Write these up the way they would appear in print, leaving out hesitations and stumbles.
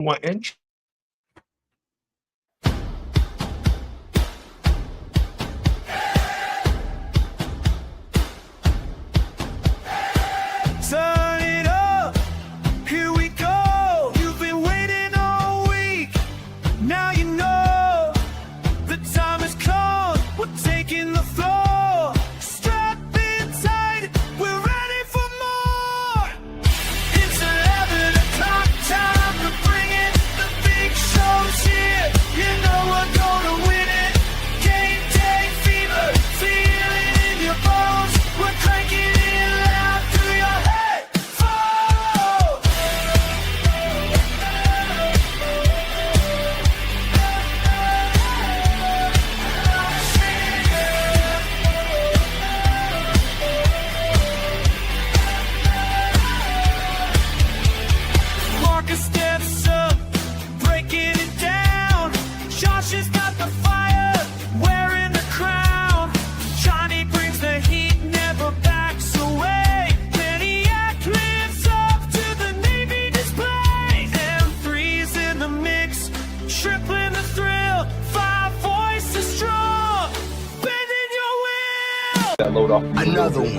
One inch. Turn it up, here we go. You've been waiting all week. Now you know the time has come. We're taking the floor. Strap in tight, we're ready for more. It's 11 o'clock, time to bring it. The big show's here. You know we're gonna win it. Game day fever, feel it in your bones. We're cranking it loud through your head. Marcus steps up, breaking it down. Josh has got the fire, wearing the crown. Johnny brings the heat, never backs away. Maniac lives up to the Navy display. M3's in the mix, tripling the thrill. 5 voices strong, bending your will. That load off. Another one.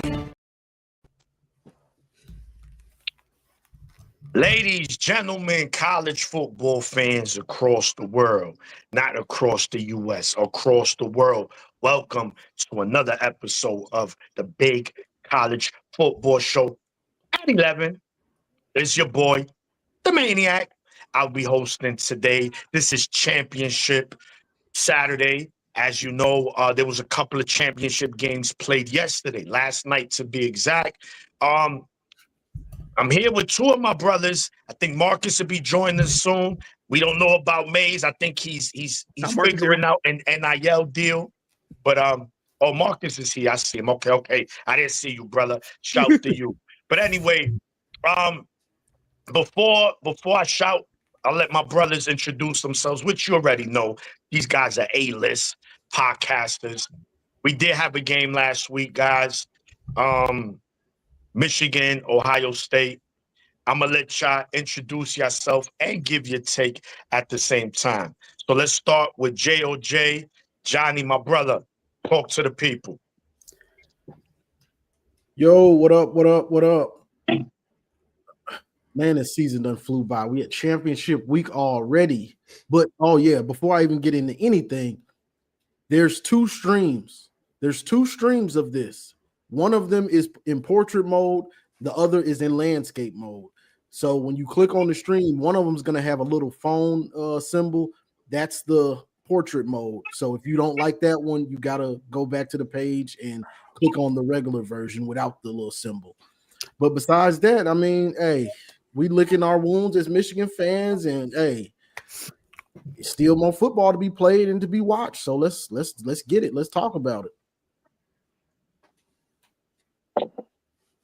Ladies, gentlemen, college football fans across the world, not across the U.S., across the world, welcome to another episode of the Big College Football Show at 11. It's your boy, the Maniac. I'll be hosting today. This is Championship Saturday. As you know, there was a couple of championship games played yesterday, last night to be exact. I'm here with two of my brothers. I think Marcus will be joining us soon. We don't know about Mays. I think he's figuring out an NIL deal. But Marcus is here. I see him. Okay. I didn't see you, brother. Shout to you. But anyway, before I shout, I'll let my brothers introduce themselves, which you already know. These guys are A-list podcasters. We did have a game last week, guys. Michigan, Ohio State. I'm going to let y'all introduce yourself and give your take at the same time. So let's start with JOJ. Johnny, my brother, talk to the people. Yo, what up? Man, this season done flew by. We at championship week already. But, before I even get into anything, there's two streams. There's two streams of this. One of them is in portrait mode. The other is in landscape mode. So when you click on the stream, one of them is going to have a little phone symbol. That's the portrait mode. So if you don't like that one, you got to go back to the page and click on the regular version without the little symbol. But besides that, I mean, hey, we licking our wounds as Michigan fans, and hey, it's still more football to be played and to be watched. So let's get it. Let's talk about it.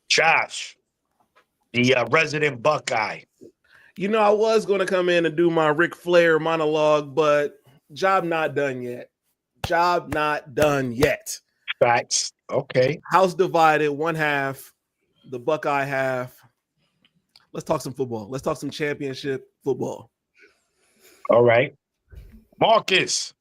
Josh, the resident Buckeye. You know, I was going to come in and do my Ric Flair monologue, but job not done yet. Facts. Okay. House divided, one half, the Buckeye half. Let's talk some football. Let's talk some championship football. All right. Marcus.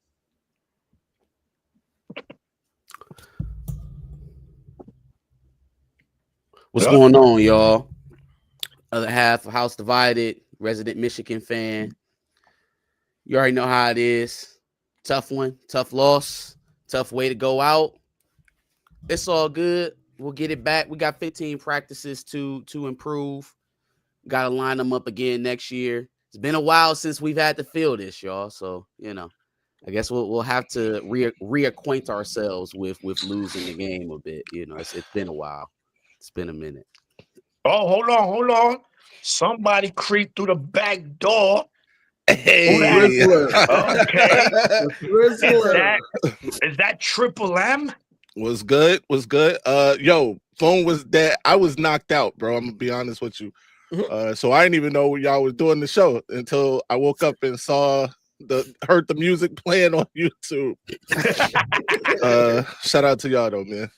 What's going on, y'all? Other half of House Divided, resident Michigan fan. You already know how it is. Tough one, tough loss, tough way to go out. It's all good. We'll get it back. We got 15 practices to improve. Got to line them up again next year. It's been a while since we've had to feel this, y'all. So, you know, I guess we'll have to reacquaint ourselves with losing the game a bit. You know, it's been a while. It's been a minute. Oh, hold on. Somebody creeped through the back door. Hey. Okay. Is that Triple M? Was good. Phone was dead. I was knocked out, bro. I'm gonna be honest with you. So I didn't even know y'all was doing the show until I woke up and heard the music playing on YouTube. Shout out to y'all though, man.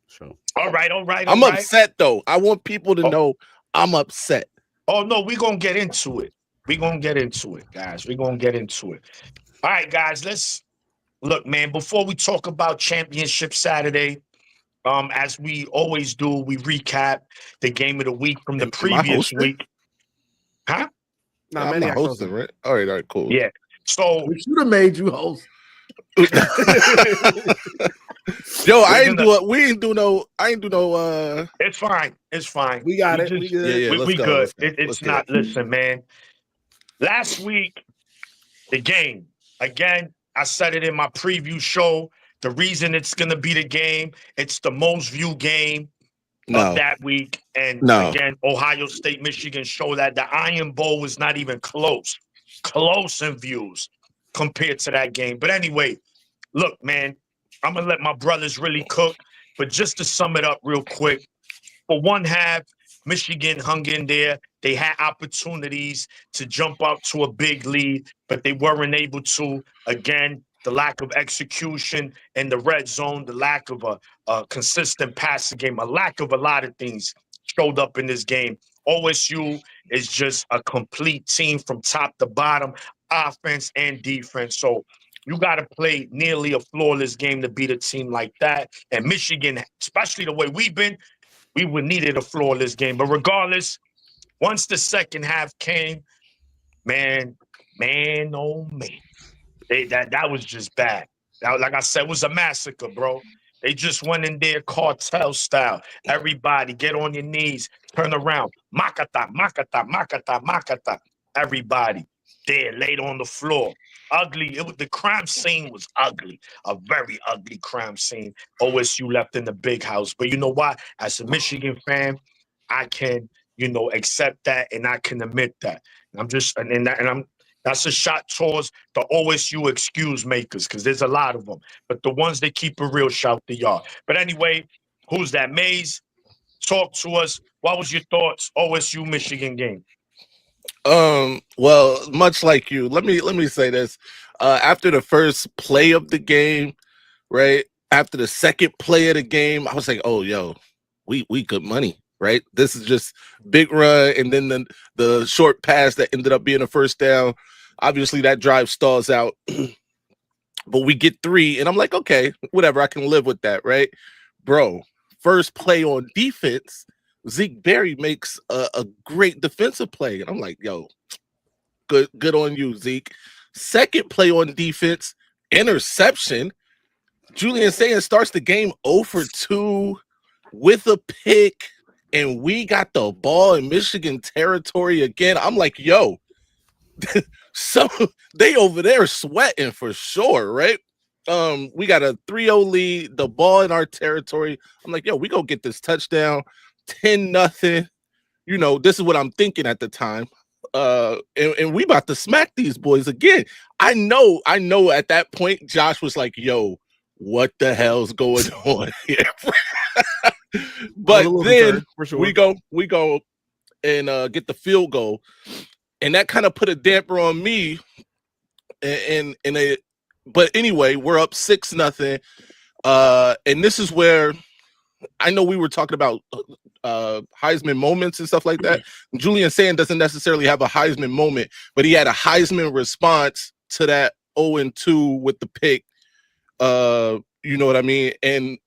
Sure. All right. I'm upset though. I want people to know I'm upset. Oh no, we're gonna get into it. We're gonna get into it, guys. We're gonna get into it. All right, guys, let's look, man. Before we talk about Championship Saturday, as we always do, we recap the game of the week from the Am I previous hosting? week. Huh? Nah, I'm not Maniac's hosting, right? All right, cool. Yeah. So We should have made you host. Yo, I We're ain't gonna- do. We ain't do no. I ain't do no. it's fine. It's fine. We got it. just- We good. Yeah, yeah. we, let's we go, good. let's go, It's let's get not. it. Listen, man. Last week, the game again. I said it in my preview show. The reason it's gonna be the game, it's the most viewed game of No, that week. And No. again, Ohio State, Michigan show that the Iron Bowl was not even close in views compared to that game. But anyway, look, man, I'm gonna let my brothers really cook. But just to sum it up real quick, for one half, Michigan hung in there. They had opportunities to jump up to a big lead, but they weren't able to. Again, the lack of execution in the red zone, the lack of a consistent passing game, a lack of a lot of things showed up in this game. OSU is just a complete team from top to bottom, offense and defense. So you got to play nearly a flawless game to beat a team like that. And Michigan, especially the way we've been, we would needed a flawless game. But regardless, once the second half came, man, oh man, that was just bad. That, like I said, was a massacre, bro. They just went in there cartel style. Everybody get on your knees, turn around. Makata, makata, makata, makata. Everybody there laid on the floor. Ugly. The crime scene was ugly. A very ugly crime scene. OSU left in the big house. But you know what? As a Michigan fan, I can, accept that and I can admit that. That's a shot towards the OSU excuse makers, because there's a lot of them. But the ones that keep it real shout the yard. But anyway, who's that? Maze, talk to us. What was your thoughts, OSU Michigan game? Well, much like you, let me say this. After the first play of the game, right? After the second play of the game, I was like, oh, yo, we good money, right? This is just big run, and then the short pass that ended up being a first down. Obviously, that drive stalls out, but we get 3, and I'm like, okay, whatever, I can live with that, right? Bro, first play on defense, Zeke Berry makes a great defensive play, and I'm like, yo, good on you, Zeke. Second play on defense, interception. Julian Sands starts the game 0 for 2 with a pick, and we got the ball in Michigan territory again. I'm like, yo, so they over there sweating for sure, right? We got a 3-0 lead, the ball in our territory. I'm like, yo, we go get this touchdown, 10-0. This is what I'm thinking at the time. And we about to smack these boys again. I know at that point, Josh was like, yo, what the hell's going on here? But then for sure. we go and get the field goal, and that kind of put a damper on me. But anyway, we're up 6-0, and this is where I know we were talking about Heisman moments and stuff like that. Julian Sand doesn't necessarily have a Heisman moment, but he had a Heisman response to that 0-2 with the pick. You know what I mean? And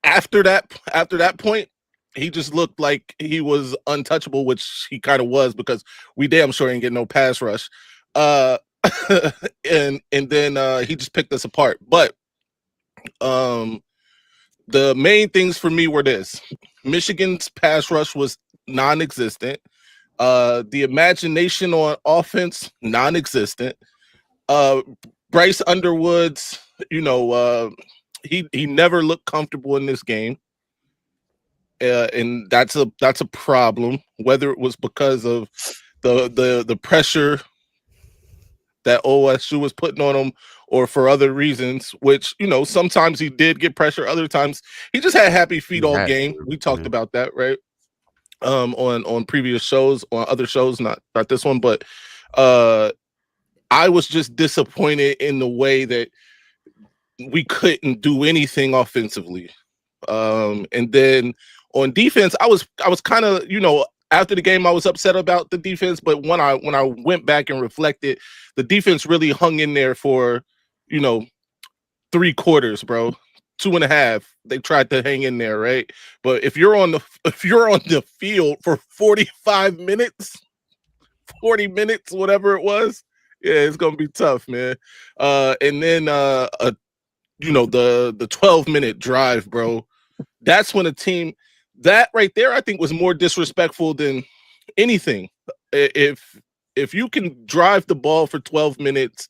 after that point, he just looked like he was untouchable, which he kind of was, because we damn sure ain't getting no pass rush. And then he just picked us apart. But the main things for me were this: Michigan's pass rush was non-existent. The imagination on offense, non-existent. Bryce Underwood's, he never looked comfortable in this game. And that's a problem, whether it was because of the pressure that OSU was putting on him, or for other reasons, which, sometimes he did get pressure, other times he just had happy feet all game. We talked about that, right? On previous shows, on other shows, not this one, but I was just disappointed in the way that we couldn't do anything offensively. And then on defense, I was kind of, after the game, I was upset about the defense, but when I went back and reflected, the defense really hung in there for, 3 quarters, bro. 2.5. They tried to hang in there, right? But if you're on the field for 45 minutes, 40 minutes, whatever it was, yeah, it's gonna be tough, man. And then the 12-minute drive, bro. That's when a team that right there, I think, was more disrespectful than anything. If you can drive the ball for 12 minutes,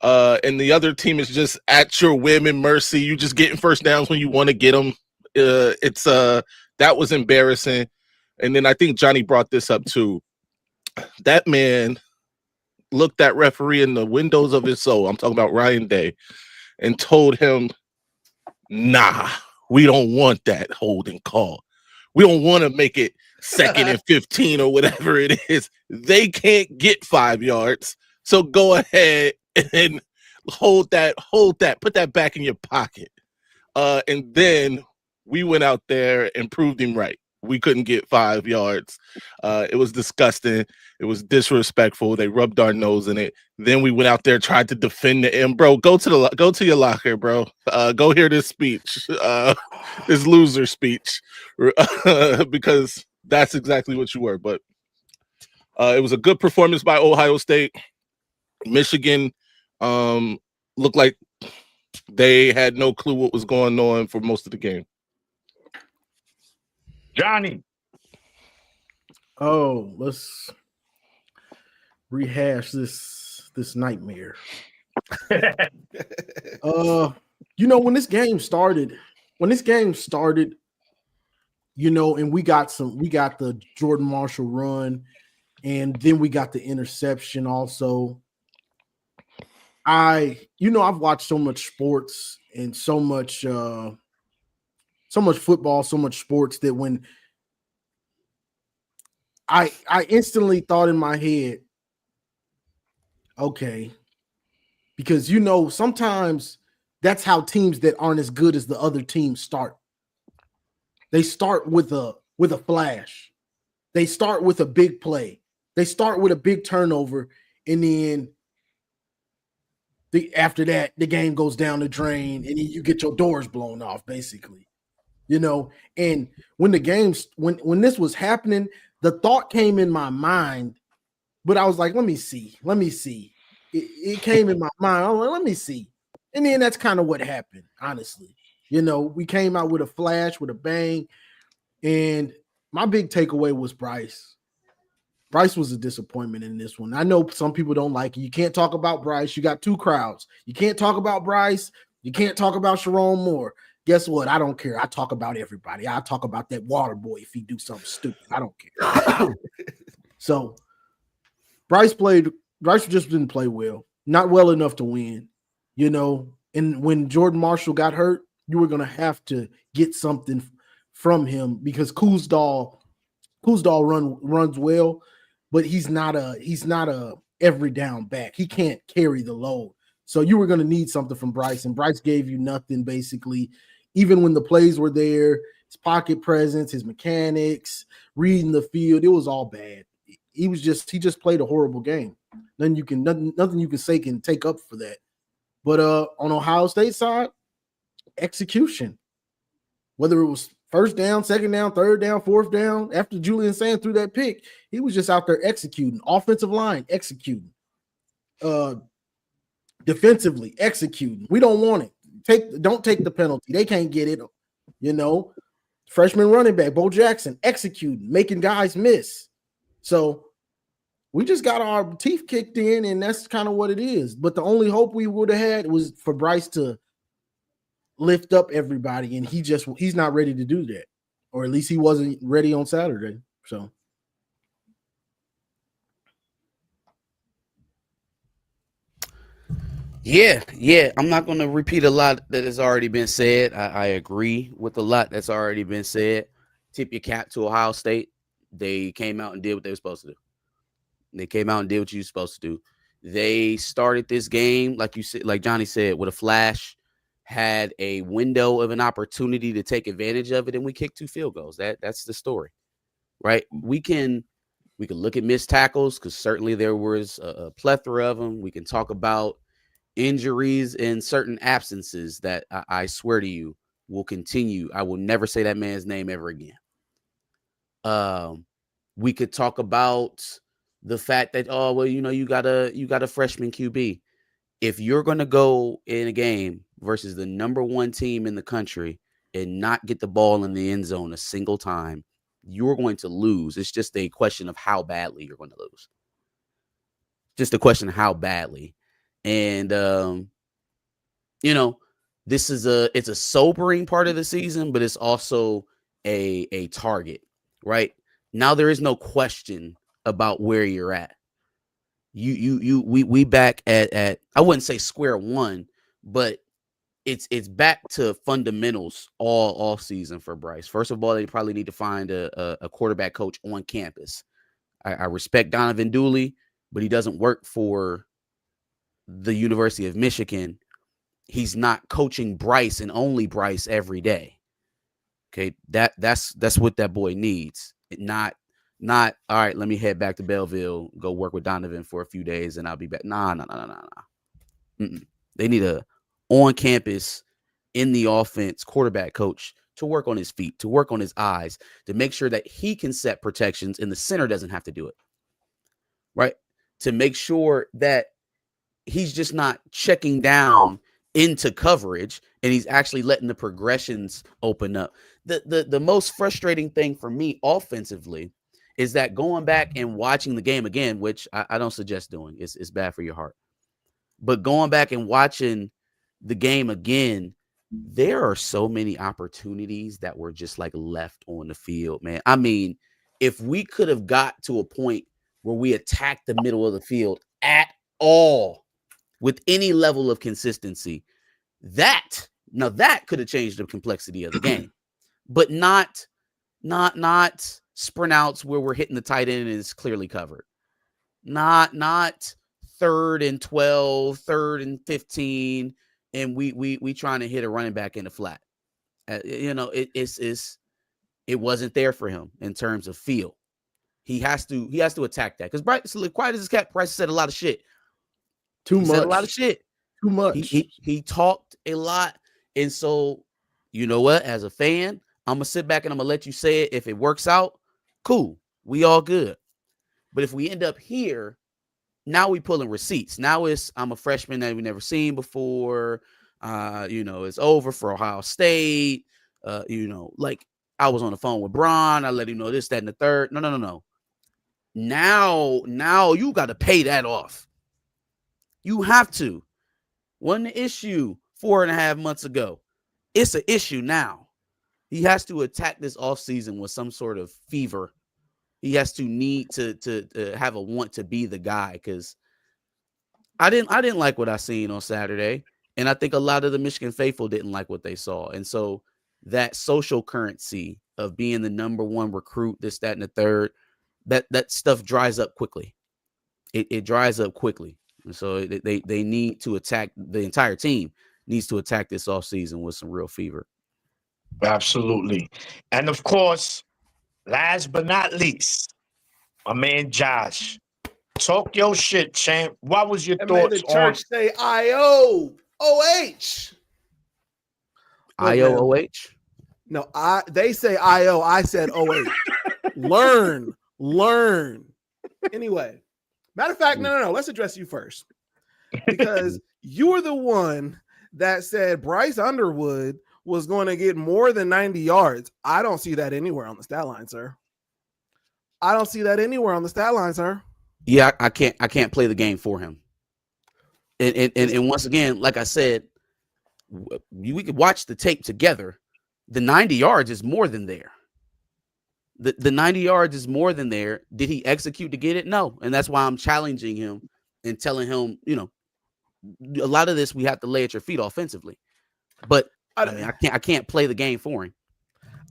and the other team is just at your whim and mercy, you just getting first downs when you want to get them. That was embarrassing. And then I think Johnny brought this up too. That man looked that referee in the windows of his soul. I'm talking about Ryan Day, and told him, "Nah, we don't want that holding call. We don't want to make it 2nd and 15 or whatever it is. They can't get 5 yards. So go ahead and hold that, put that back in your pocket." And then we went out there and proved him right. We couldn't get 5 yards. It was disgusting. It was disrespectful. They rubbed our nose in it. Then we went out there, tried to defend it. And bro, go to your locker, bro. Go hear this speech, this loser speech, because that's exactly what you were. But it was a good performance by Ohio State. Michigan looked like they had no clue what was going on for most of the game. Johnny. Oh, let's rehash this nightmare. When this game started, and we got the Jordan Marshall run, and then we got the interception also. I've watched so much sports and so much football, so much sports, that when I instantly thought in my head, okay, because sometimes that's how teams that aren't as good as the other team start. They start with a flash. They start with a big play. They start with a big turnover, and then after that, the game goes down the drain, and then you get your doors blown off, basically. And when when this was happening, the thought came in my mind, but I was like, let me see. It came in my mind. I was like, let me see. And then that's kind of what happened, honestly. We came out with a flash, with a bang. And my big takeaway was Bryce. Bryce was a disappointment in this one. I know some people don't like it. You can't talk about Bryce. You got 2 crowds. You can't talk about Bryce. You can't talk about Sharon Moore. Guess what? I don't care. I talk about everybody. I talk about that water boy if he do something stupid. I don't care. So Bryce just didn't play well. Not well enough to win. And when Jordan Marshall got hurt, you were going to have to get something from him, because Kuzdal runs well, but he's not a every down back. He can't carry the load. So you were going to need something from Bryce, and Bryce gave you nothing, basically. Even when the plays were there, his pocket presence, his mechanics, reading the field, it was all bad. He just played a horrible game. Nothing you can say can take up for that. But on Ohio State side, execution. Whether it was first down, second down, third down, fourth down, after Julian Sand threw that pick, he was just out there executing. Offensive line, executing. Defensively, executing. We don't want it. Don't take the penalty. They can't get it. Freshman running back, Bo Jackson, executing, making guys miss. So we just got our teeth kicked in, and that's kind of what it is. But the only hope we would have had was for Bryce to lift up everybody, and he's not ready to do that. Or at least he wasn't ready on Saturday. So Yeah. I'm not going to repeat a lot that has already been said. I agree with a lot that's already been said. Tip your cap to Ohio State. They came out and did what they were supposed to do. They came out and did what you were supposed to do. They started this game, like you said, like Johnny said, with a flash, had a window of an opportunity to take advantage of it, and we kicked 2 field goals. That's the story, right? We can look at missed tackles because certainly there was a plethora of them. We can talk about injuries and certain absences that I swear to you will continue. I will never say that man's name ever again. We could talk about the fact that, oh, well, you got a freshman QB. If you're going to go in a game versus the number one team in the country and not get the ball in the end zone a single time, you're going to lose. It's just a question of how badly you're going to lose. Just a question of how badly. And, it's a sobering part of the season, but it's also a target, right? Now there is no question about where you're at. We back at I wouldn't say square one, but it's back to fundamentals all season for Bryce. First of all, they probably need to find a quarterback coach on campus. I respect Donovan Dooley, but he doesn't work for the University of Michigan. He's not coaching Bryce and only Bryce every day. Okay, that's what that boy needs. Not all right, let me head back to Belleville, go work with Donovan for a few days, and I'll be back. Nah. They need a on-campus, in the offense, quarterback coach to work on his feet, to work on his eyes, to make sure that he can set protections and the center doesn't have to do it, right? To make sure that he's just not checking down into coverage and he's actually letting the progressions open up. The most frustrating thing for me offensively is that going back and watching the game again, which I don't suggest doing, it's bad for your heart. But going back and watching the game again, there are so many opportunities that were just like left on the field, man. I mean, if we could have got to a point where we attacked the middle of the field at all with any level of consistency, that could have changed the complexity of the game. But not sprint outs where we're hitting the tight end and it's clearly covered. Not 3rd and 12, 3rd and 15, and we trying to hit a running back in the flat. It wasn't there for him in terms of feel. He has to attack that because Bryce, quiet as his cat, Bryce said a lot of shit. Said a lot of shit. Too much. He talked a lot, and so you know what? As a fan, I'm gonna sit back and I'm gonna let you say it. If it works out, cool. We all good. But if we end up here, now we pulling receipts. Now I'm a freshman that we never seen before. It's over for Ohio State. Like I was on the phone with Bron. I let him know this, that, and the third. No. Now you got to pay that off. You have to. Wasn't an issue 4.5 months ago. It's an issue now. He has to attack this offseason with some sort of fever. He has to need to have a want to be the guy, because I didn't like what I seen on Saturday, and I think a lot of the Michigan faithful didn't like what they saw. And so that social currency of being the number one recruit, this, that, and the third, that stuff dries up quickly. It dries up quickly. And so they need to attack, the entire team needs to attack this offseason with some real fever. Absolutely. And of course, last but not least, my man Josh. Talk your shit, champ. What was your thoughts the church say IOOH? IOOH? No, they say IO. I said OH. Learn. Anyway, matter of fact, no. Let's address you first, because you were the one that said Bryce Underwood was going to get more than 90 yards. I don't see that anywhere on the stat line, sir. Yeah, I can't play the game for him. And once again, like I said, we could watch the tape together. The 90 yards is more than there. The 90 yards is more than there. Did he execute to get it? No. And that's why I'm challenging him and telling him, a lot of this we have to lay at your feet offensively. But I can't play the game for him.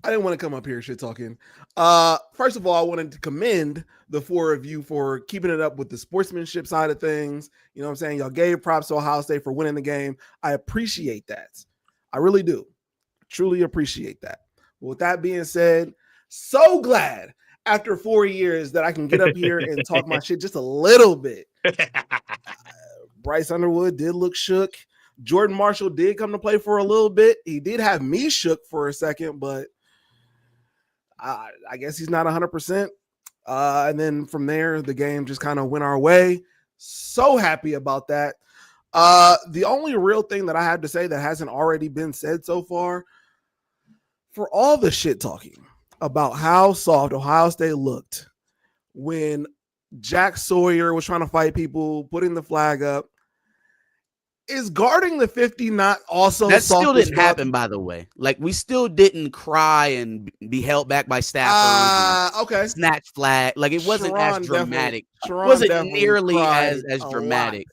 I didn't want to come up here shit talking. First of all, I wanted to commend the four of you for keeping it up with the sportsmanship side of things. You know what I'm saying? Y'all gave props to Ohio State for winning the game. I appreciate that. I really do. Truly appreciate that. With that being said, so glad after 4 years that I can get up here and talk my shit just a little bit. Bryce Underwood did look shook. Jordan Marshall did come to play for a little bit. He did have me shook for a second, but I guess he's not 100%. And then from there, the game just kind of went our way. So happy about that. The only real thing that I have to say that hasn't already been said so far, for all the shit talking about how soft Ohio State looked when Jack Sawyer was trying to fight people, putting the flag up, is guarding the 50 not also that soft still as didn't fuck? happen, by the way. Like, we still didn't cry and be held back by staffers. Okay. Snatch flag. Like, it wasn't Sharon as dramatic. Sharon Wasn't definitely nearly cried as a dramatic.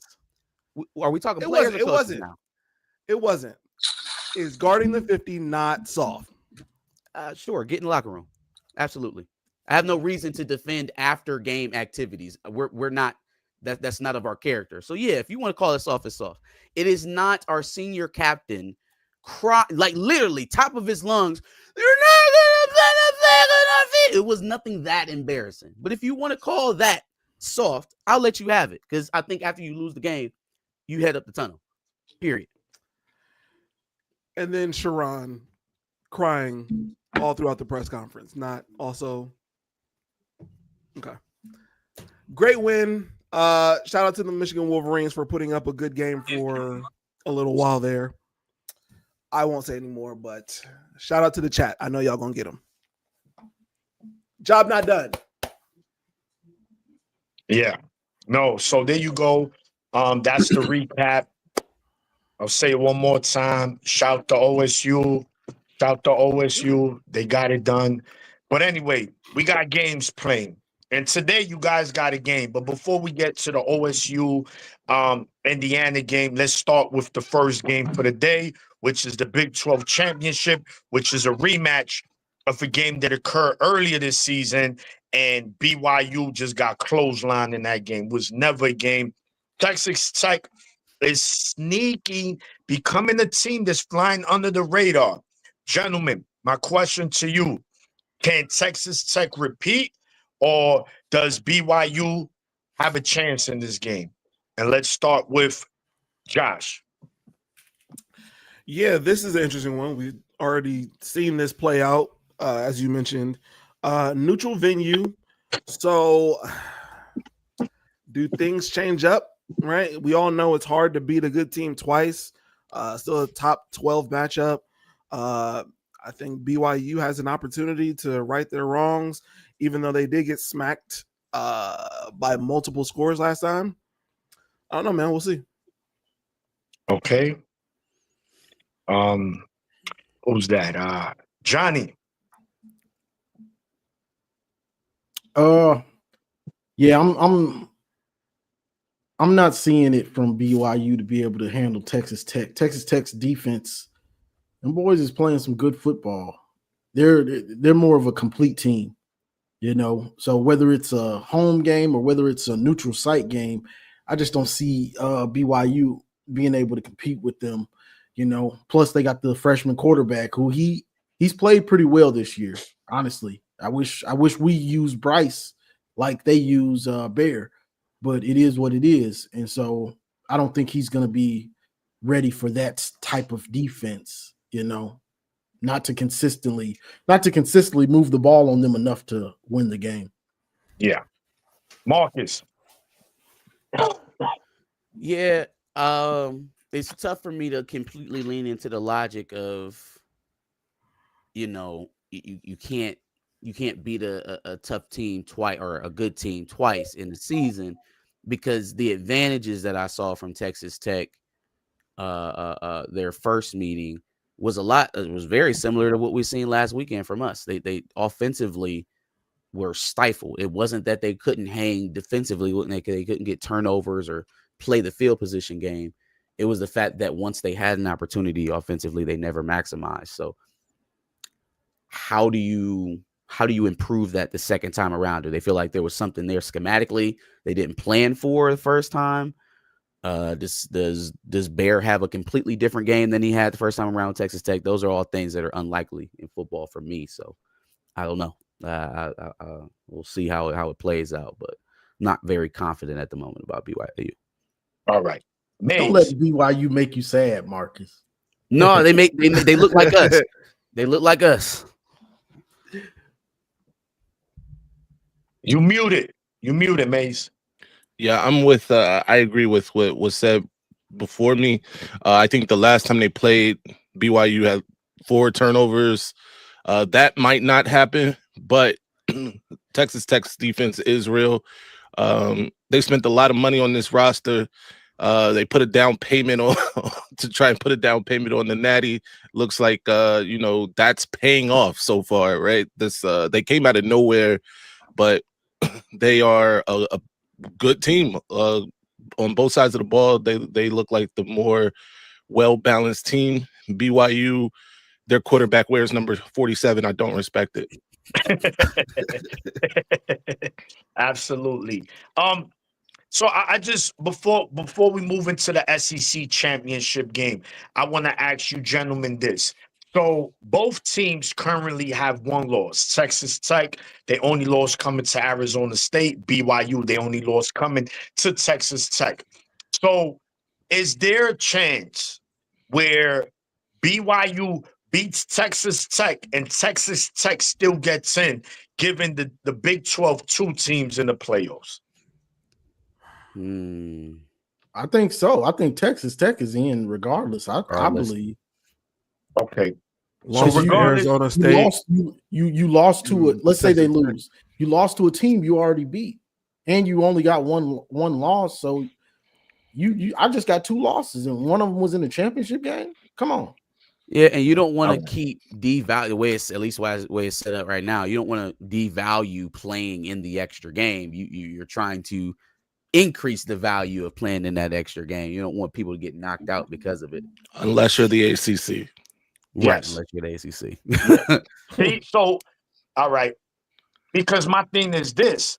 Are we talking It players wasn't- or it coaches wasn't. now? It wasn't. Is guarding the 50 not soft? Sure, get in the locker room. Absolutely. I have no reason to defend after game activities. We're not that's not of our character. So yeah, if you want to call it soft, it's soft. It is not our senior captain cry like literally top of his lungs. They're not gonna put a flag on our feet. It was nothing that embarrassing. But if you want to call that soft, I'll let you have it, because I think after you lose the game, you head up the tunnel. Period. And then Sharon crying all throughout the press conference. Not also okay. Great win. Shout out to the Michigan Wolverines for putting up a good game for a little while there. I won't say anymore, but shout out to the chat. I know y'all gonna get them. Job not done. Yeah. No, so there you go. That's the recap. I'll say it one more time. Shout to OSU. Shout to OSU. They got it done. But anyway, we got games playing. And today you guys got a game. But before we get to the OSU Indiana game, let's start with the first game for the day, which is the Big 12 Championship, which is a rematch of a game that occurred earlier this season. And BYU just got clotheslined in that game. It was never a game. Texas Tech is sneaky, becoming a team that's flying under the radar. Gentlemen, my question to you, can Texas Tech repeat, or does BYU have a chance in this game? And let's start with Josh. Yeah, this is an interesting one. We've already seen this play out, as you mentioned. Neutral venue. So do things change up? Right, we all know it's hard to beat a good team twice. Still a top 12 matchup. I think BYU has an opportunity to right their wrongs, even though they did get smacked by multiple scores last time. I don't know, man. We'll see. Okay. Who's that? Johnny. Yeah, I'm not seeing it from BYU to be able to handle Texas Tech. Texas Tech's defense, and boys is playing some good football. They're more of a complete team, you know. So whether it's a home game or whether it's a neutral site game, I just don't see BYU being able to compete with them, you know. Plus they got the freshman quarterback who he's played pretty well this year. Honestly, I wish we use Bryce like they use Bear. But it is what it is. And so I don't think he's going to be ready for that type of defense, you know, not to consistently move the ball on them enough to win the game. Yeah. Marcus. Yeah, it's tough for me to completely lean into the logic of, you know, you can't beat a tough team twice or a good team twice in the season, because the advantages that I saw from Texas Tech, their first meeting was very similar to what we've seen last weekend from us. They offensively were stifled. It wasn't that they couldn't hang defensively, they couldn't get turnovers or play the field position game. It was the fact that once they had an opportunity offensively, they never maximized. So how do you improve that the second time around? Do they feel like there was something there schematically they didn't plan for the first time? Does Bear have a completely different game than he had the first time around with Texas Tech? Those are all things that are unlikely in football for me. So I don't know. We'll see how it plays out, but not very confident at the moment about BYU. All right. Don't let Maze, BYU make you sad, Marcus. No, they look like us. They look like us. you muted. You muted, Maze. Yeah, I'm with. I agree with what was said before me. I think the last time they played, BYU had 4 turnovers. That might not happen, but Texas Tech's defense is real. They spent a lot of money on this roster. They put a down payment on to try and put a down payment on the Natty. Looks like that's paying off so far, right? This they came out of nowhere, but they are a good team on both sides of the ball. They look like the more well-balanced team. BYU, their quarterback wears number 47. I don't respect it. Absolutely. So I just before we move into the SEC championship game, I want to ask you gentlemen this. So both teams currently have 1 loss. Texas Tech, they only lost coming to Arizona State. BYU, they only lost coming to Texas Tech. So is there a chance where BYU beats Texas Tech and Texas Tech still gets in, given the Big 12 2 teams in the playoffs? I think so. I think Texas Tech is in regardless. I believe. Okay. Lost to regardless, Arizona State. You lost to it. Let's say they lose. You lost to a team you already beat, and you only got one loss. So I just got 2 losses, and one of them was in the championship game. Come on. Yeah, and you don't want to keep devalue the way it's at least way it's set up right now. You don't want to devalue playing in the extra game. You're trying to increase the value of playing in that extra game. You don't want people to get knocked out because of it, Unless you're the ACC. right? Yes. Unless you're the ACC. See, so all right, because my thing is this: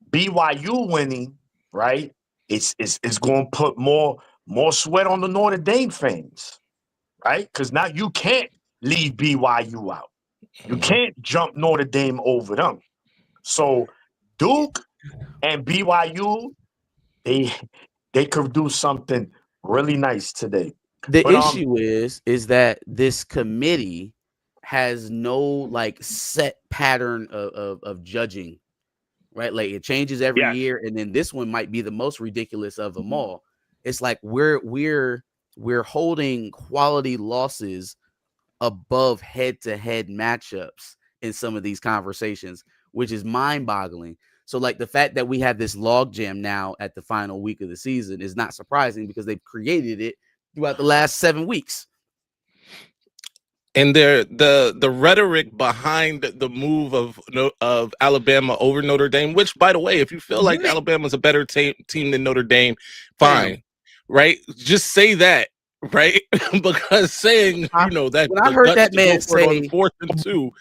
BYU winning, right? It's going to put more sweat on the Notre Dame fans, right? Because now you can't leave BYU out. You can't jump Notre Dame over them. So Duke and BYU, they could do something really nice today. The issue is that this committee has no like set pattern of judging, right? Like it changes every year, and then this one might be the most ridiculous of them all. It's like we're holding quality losses above head-to-head matchups in some of these conversations, which is mind-boggling. So like the fact that we have this logjam now at the final week of the season is not surprising because they've created it throughout the last 7 weeks. And the rhetoric behind the move of Alabama over Notre Dame, which, by the way, if you feel like Alabama's a better team than Notre Dame, fine, right? Just say that, right? Because saying that when I heard that man say on 4th and 2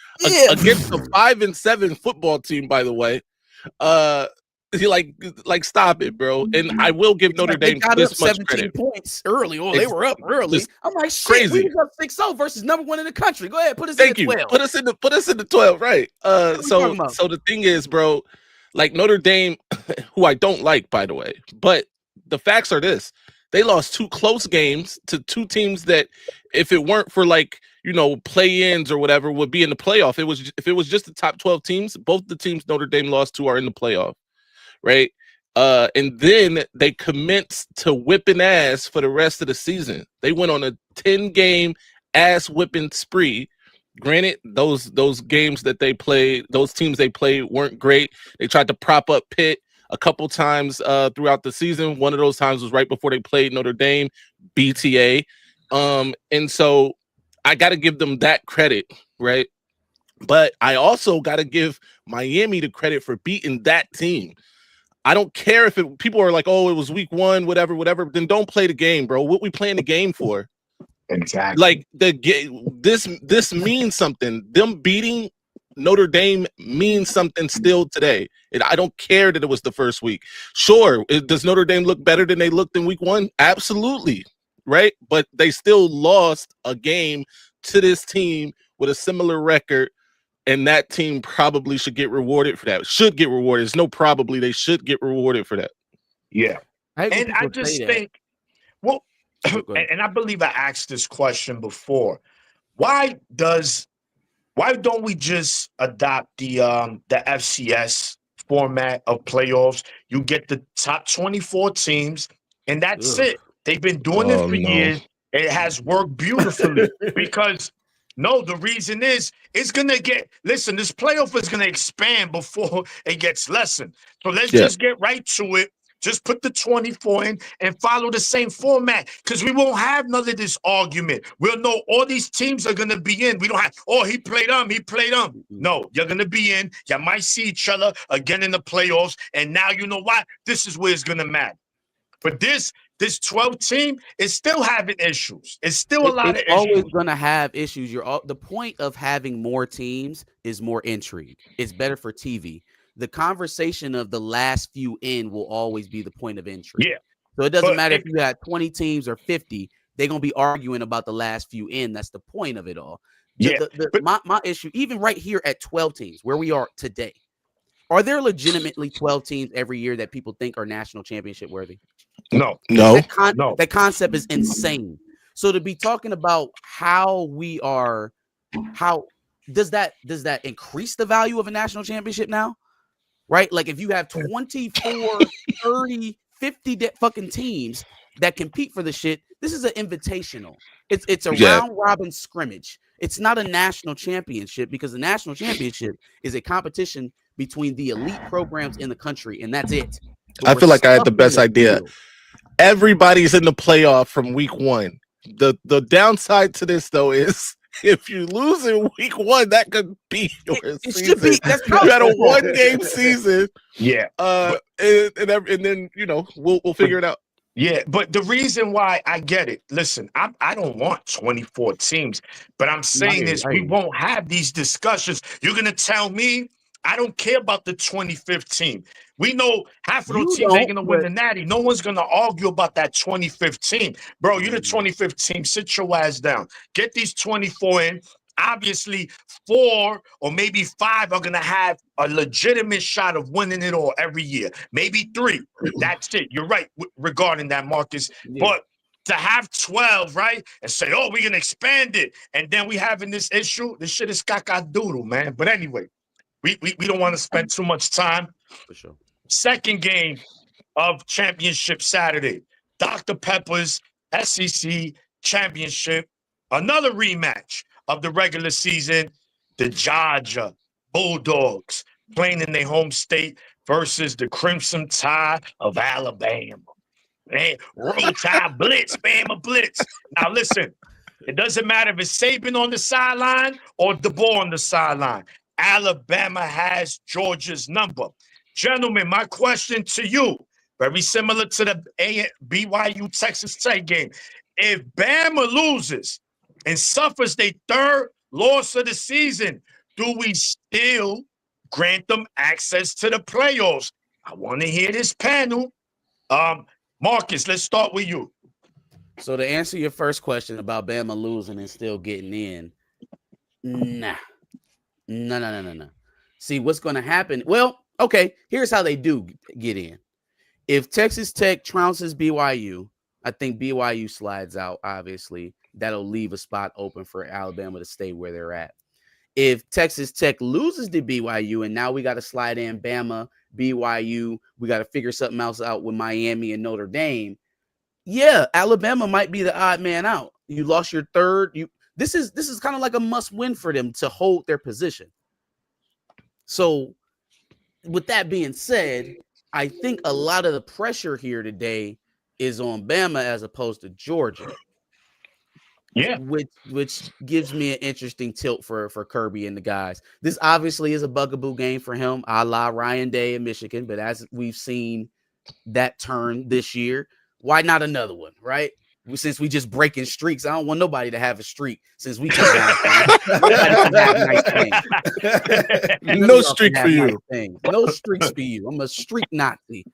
against a 5-7 football team, by the way, like stop it, bro. And I will give Notre Dame this much 17 credit. points early. Oh, they were up early. I'm like, shit, crazy. We was up 6-0 versus number 1 in the country. Go ahead, put us Thank in the you. 12. Put us in the 12, right? So The thing is, bro, like Notre Dame, who I don't like, by the way, but the facts are this: they lost 2 close games to 2 teams that, if it weren't for play-ins or whatever, would be in the playoff. If it was just the top 12 teams, both the teams Notre Dame lost to are in the playoff, right? And then they commenced to whipping ass for the rest of the season. They went on a 10-game ass whipping spree. Granted, those games that they played, those teams they played weren't great. They tried to prop up Pitt a couple times throughout the season. One of those times was right before they played Notre Dame, BTA. And so I got to give them that credit, right? But I also got to give Miami the credit for beating that team. I don't care if people are like, oh, it was week 1, whatever. Then don't play the game, bro. What we playing the game for? Exactly. Like this means something. Them beating Notre Dame means something still today. I don't care that it was the first week. Sure, does Notre Dame look better than they looked in week 1? Absolutely, right? But they still lost a game to this team with a similar record and that team probably should get rewarded for that. Should get rewarded. It's no probably. They should get rewarded for that. Yeah. I hate when And I people just say that. think, well, Go ahead. and I believe I asked this question before. Why don't we just adopt the FCS format of playoffs? You get the top 24 teams, and that's Ugh. it. They've been doing it Oh, for no. years. It has worked beautifully because the reason is it's gonna this playoff is gonna expand before it gets lessened. So let's just get right to it. Just put the 24 in and follow the same format because we won't have none of this argument. We'll know all these teams are going to be in. We don't have, he played them. No, you're going to be in. You might see each other again in the playoffs. And now you know why? This is where it's going to matter. But this 12 team is still having issues. It's still a lot of It's issues. always going to have issues. The point of having more teams is more intrigue. It's better for TV. The conversation of the last few in will always be the point of intrigue. Yeah. So it doesn't matter if you got 20 teams or 50, they're going to be arguing about the last few in. That's the point of it all. My issue, even right here at 12 teams, where we are today, are there legitimately 12 teams every year that people think are national championship worthy? No. That concept is insane. So to be talking about how does that increase the value of a national championship now? Right? Like if you have 24, 30, 50 fucking teams that compete for the shit, this is an invitational. It's a round robin scrimmage. It's not a national championship because the national championship is a competition between the elite programs in the country, and that's it. I feel like I had the best idea. Everybody's in the playoff from week one. The downside to this though is if you lose in week one, that could be your season. Should be. That's you had a 1-game season. Yeah. And then we'll figure it out. Yeah, but the reason why I get it, listen, I don't want 24 teams, but I'm saying we won't have these discussions. You're gonna tell me I don't care about the 25th team. We know half of those teams ain't gonna win the Natty. No one's gonna argue about that 25th team. Bro, you're the 25th team. Sit your ass down. Get these 24 in. Obviously, 4 or maybe 5 are going to have a legitimate shot of winning it all every year. Maybe 3. That's it. You're right regarding that, Marcus. Yeah. But to have 12, right, and say, we're going to expand it, and then we having this issue, this shit is caca-doodle, man. But anyway, we don't want to spend too much time. For sure. Second game of Championship Saturday. Dr. Pepper's SEC Championship. Another rematch of the regular season, the Georgia Bulldogs playing in their home state versus the Crimson Tide of Alabama. Man, Roll Tide Blitz, Bama Blitz. Now listen, it doesn't matter if it's Saban on the sideline or DeBoer on the sideline. Alabama has Georgia's number. Gentlemen, my question to you, very similar to the BYU Texas Tech game. If Bama loses and suffers their third loss of the season, do we still grant them access to the playoffs? I want to hear this panel. Marcus, let's start with you. So to answer your first question about Bama losing and still getting in, no. See, what's going to happen? Well, okay, here's how they do get in. If Texas Tech trounces BYU, I think BYU slides out, obviously. That'll leave a spot open for Alabama to stay where they're at. If Texas Tech loses to BYU and now we got to slide in Bama, BYU, we got to figure something else out with Miami and Notre Dame. Yeah, Alabama might be the odd man out. You lost your third. This is kind of like a must win for them to hold their position. So with that being said, I think a lot of the pressure here today is on Bama as opposed to Georgia. Yeah, which gives me an interesting tilt for Kirby and the guys. This obviously is a bugaboo game for him, a la Ryan Day in Michigan. But as we've seen that turn this year, why not another one, right? Since we just breaking streaks, I don't want nobody to have a streak. Since we can have nice things. No streak for you. Nice no streaks for you. I'm a streak Nazi.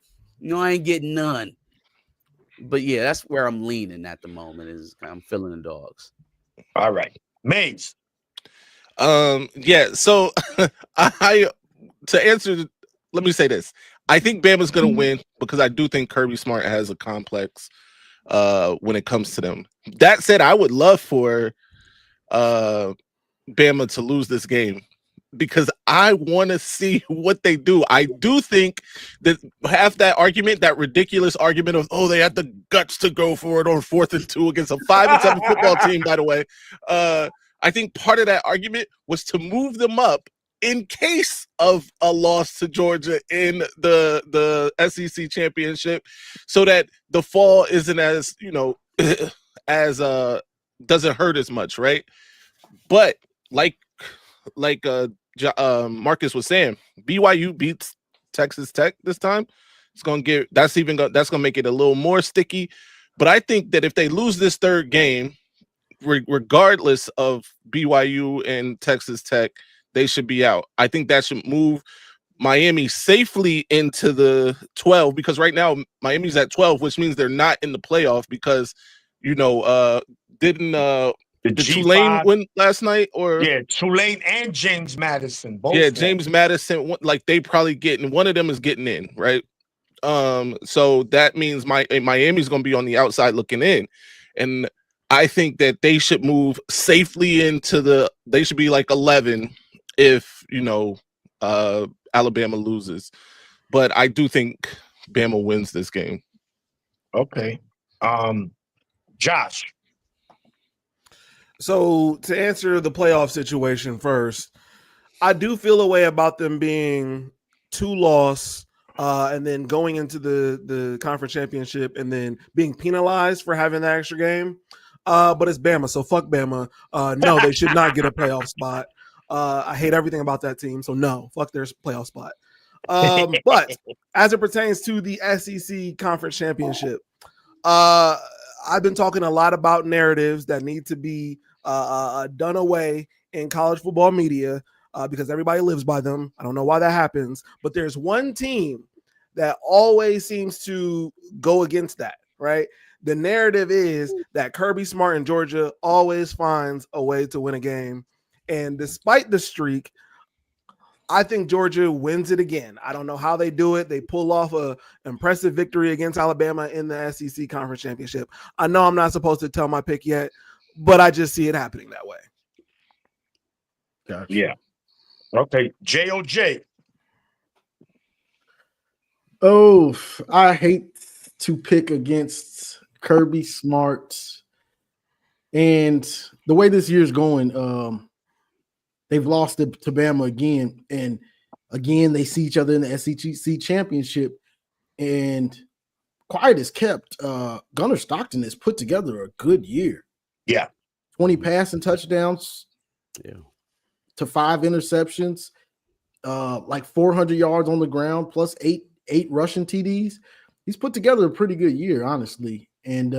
I ain't getting none. But yeah, that's where I'm leaning at the moment. Is I'm feeling the dogs. All right, Maze. Yeah. So I to answer. Let me say this. I think Bama's gonna win because I do think Kirby Smart has a complex when it comes to them. That said, I would love for Bama to lose this game because I want to see what they do. I do think that have that argument, that ridiculous argument of, oh, they had the guts to go for it on 4th and 2 against a 5-7 football team, by the way. I think part of that argument was to move them up in case of a loss to Georgia in the SEC championship so that the fall isn't as, as doesn't hurt as much, right? But like Marcus was saying, BYU beats Texas Tech this time. That's gonna make it a little more sticky. But I think that if they lose this third game, regardless of BYU and Texas Tech, they should be out. I think that should move Miami safely into the 12 because right now Miami's at 12, which means they're not in the playoff because did Tulane win last night? Or yeah, Tulane and James Madison both. Yeah, James Madison, like they probably getting one of them is getting in, right? So that means Miami's going to be on the outside looking in, and I think that they should move safely into they should be like 11 if Alabama loses, but I do think Bama wins this game. Okay, Josh. So to answer the playoff situation first, I do feel a way about them being 2-loss and then going into the conference championship and then being penalized for having that extra game. But it's Bama, so fuck Bama. No, they should not get a playoff spot. I hate everything about that team, so no, fuck their playoff spot. But as it pertains to the SEC conference championship, I've been talking a lot about narratives that need to be done away in college football media because everybody lives by them. I don't know why that happens, but there's one team that always seems to go against that, right? The narrative is that Kirby Smart in Georgia always finds a way to win a game. And despite the streak, I think Georgia wins it again. I don't know how they do it. They pull off an impressive victory against Alabama in the SEC Conference Championship. I know I'm not supposed to tell my pick yet, but I just see it happening that way. Gotcha. Yeah. Okay. JOJ. Oh, I hate to pick against Kirby Smart. And the way this year's going, they've lost it to Bama again. And again, they see each other in the SEC championship. And quiet is kept. Gunnar Stockton has put together a good year. Yeah. 20 passing touchdowns. Yeah. To 5 interceptions. Like 400 yards on the ground, plus eight rushing TDs. He's put together a pretty good year, honestly. And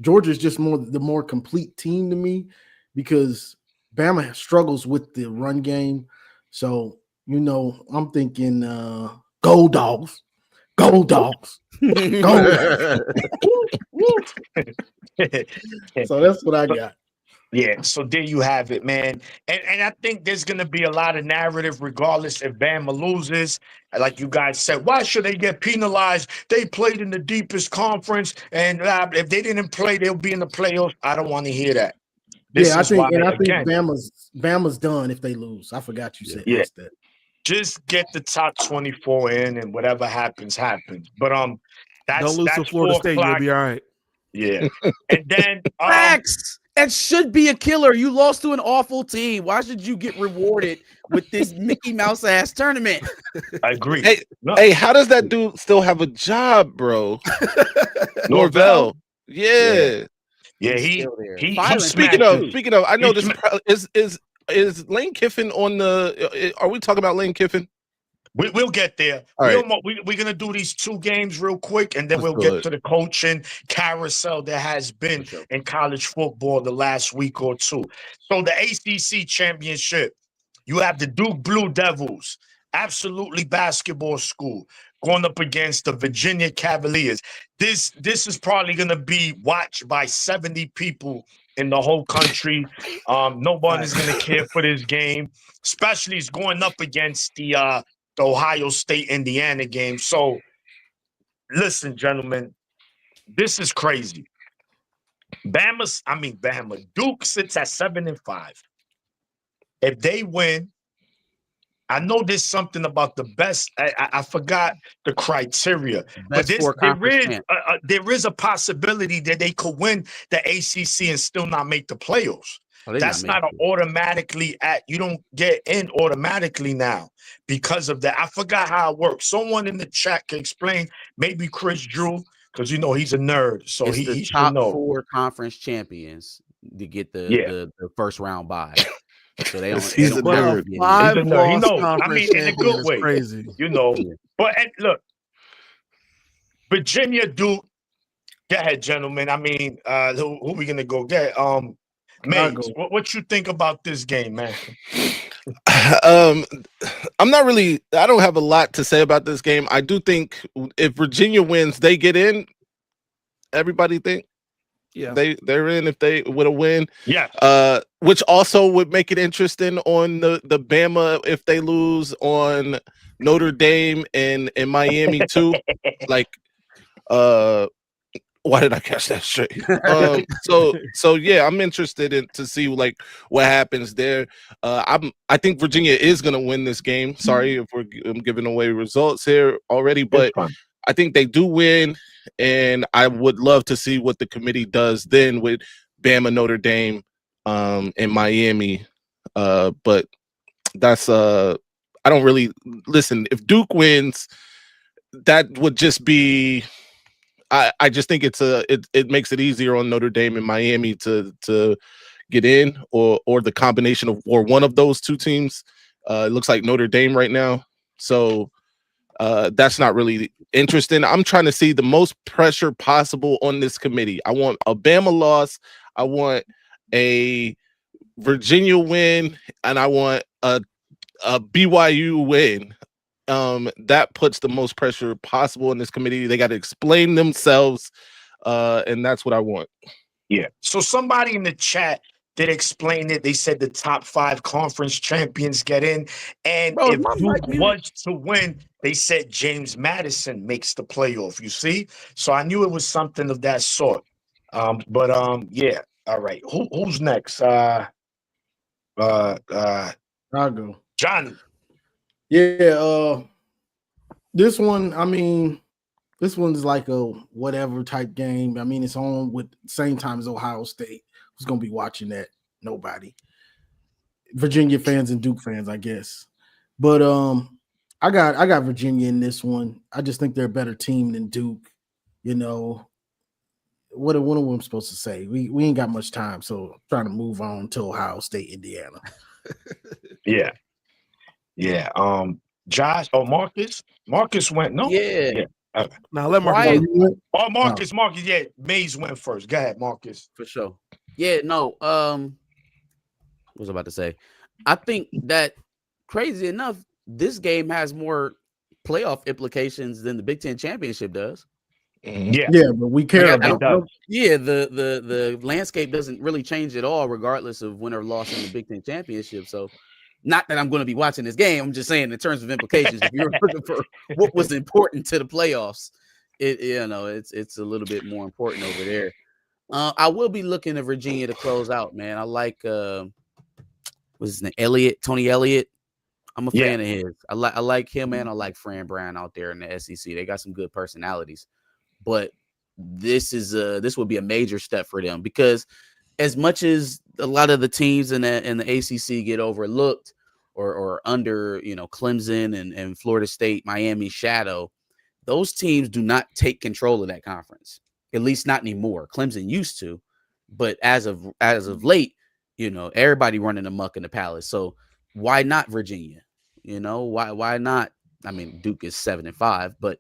Georgia's just the more complete team to me because Bama struggles with the run game. So, I'm thinking go Dogs. Go Dogs. Go Dogs. So that's what I got. Yeah, so there you have it, man. And I think there's going to be a lot of narrative regardless if Bama loses. Like you guys said, why should they get penalized? They played in the deepest conference, and if they didn't play, they'll be in the playoffs. I don't want to hear that. I think Bama's done if they lose. I forgot you said that. Just get the top 24 in, and whatever happens, happens. But don't lose to Florida State, you'll be all right. Yeah, and then Facts. That should be a killer. You lost to an awful team. Why should you get rewarded with this Mickey Mouse ass tournament? I agree. Hey, how does that dude still have a job, bro? Norvell. Yeah. Yeah, he speaking of, I know this is Lane Kiffin on the. Are we talking about Lane Kiffin? We'll get there. All right. We're going to do these 2 games real quick, and then we'll get to the coaching carousel that has been in college football the last week or two. So the ACC championship, you have the Duke Blue Devils, absolutely basketball school, going up against the Virginia Cavaliers. This is probably going to be watched by 70 people in the whole country. No one is going to care for this game, especially it's going up against the Ohio State Indiana game. So, listen, gentlemen, this is crazy. Bama. Duke sits at 7-5. If they win, I know there's something about the best. I forgot the criteria, but there is a possibility that they could win the ACC and still not make the playoffs. That's not automatically you don't get in automatically now because of that. I forgot how it works. Someone in the chat can explain. Maybe Chris Drew, because he's a nerd, so it's he the should top know. 4 conference champions to get the first round bye. So they don't. He's a nerd. He's a nerd. He knows. I Conference mean, in a good champion is way. crazy. But look, Virginia, Duke. Go ahead, gentlemen. I mean, who we gonna go get? Mays, what you think about this game, man? I don't have a lot to say about this game. I do think if Virginia wins, they get in. Everybody think? Yeah, they're in if they would have win. Yeah. Which also would make it interesting on the Bama if they lose, on Notre Dame and Miami too. Like, why did I catch that straight? So yeah, I'm interested to see like what happens there. I think Virginia is gonna win this game. Sorry if I'm giving away results here already, but I think they do win, and I would love to see what the committee does then with Bama, Notre Dame, and Miami. But that's I don't really listen. If Duke wins, that would just be. I just think it makes it easier on Notre Dame and Miami to get in, or the combination of or one of those two teams. It looks like Notre Dame right now, so that's not really interesting. I'm trying to see the most pressure possible on this committee. I want a Bama loss, I want a Virginia win, and I want a BYU win. That puts the most pressure possible in this committee. They got to explain themselves, and that's what I want. Yeah. So somebody in the chat did explain it. They said the top 5 conference champions get in, and if Duke was to win, they said James Madison makes the playoff. You see, so I knew it was something of that sort. Yeah. All right. Who's next? I'll go. Johnny. Yeah, this one, this one's like a whatever type game. I mean, it's on with same time as Ohio State. Who's gonna be watching that? Nobody. Virginia fans and Duke fans, I guess. But I got Virginia in this one. I just think they're a better team than Duke. What am I supposed to say? We ain't got much time, so I'm trying to move on to Ohio State, Indiana. Yeah. Yeah. Josh or Marcus? Marcus went. No. Yeah. Okay. Now let Marcus. Oh, Marcus. Yeah. Mays went first. Go ahead, Marcus. For sure. Yeah. No. What was I about to say? I think that crazy enough, this game has more playoff implications than the Big Ten championship does. Yeah. Yeah, but we care about that. Yeah, the landscape doesn't really change at all, regardless of win or loss in the Big Ten championship. So. Not that I'm going to be watching this game. I'm just saying in terms of implications, if you're looking for what was important to the playoffs, it's a little bit more important over there. I will be looking at Virginia to close out, man. I like what's his name? Tony Elliott. I'm a fan of his. I like him, and I like Fran Brown out there in the SEC. They got some good personalities, but this would be a major step for them, because as much as a lot of the teams in the ACC get overlooked or under, Clemson and Florida State, Miami shadow, those teams do not take control of that conference. At least not anymore. Clemson used to, but as of late, everybody running amok in the Palace. So why not Virginia? Why not? I mean, Duke is 7-5, but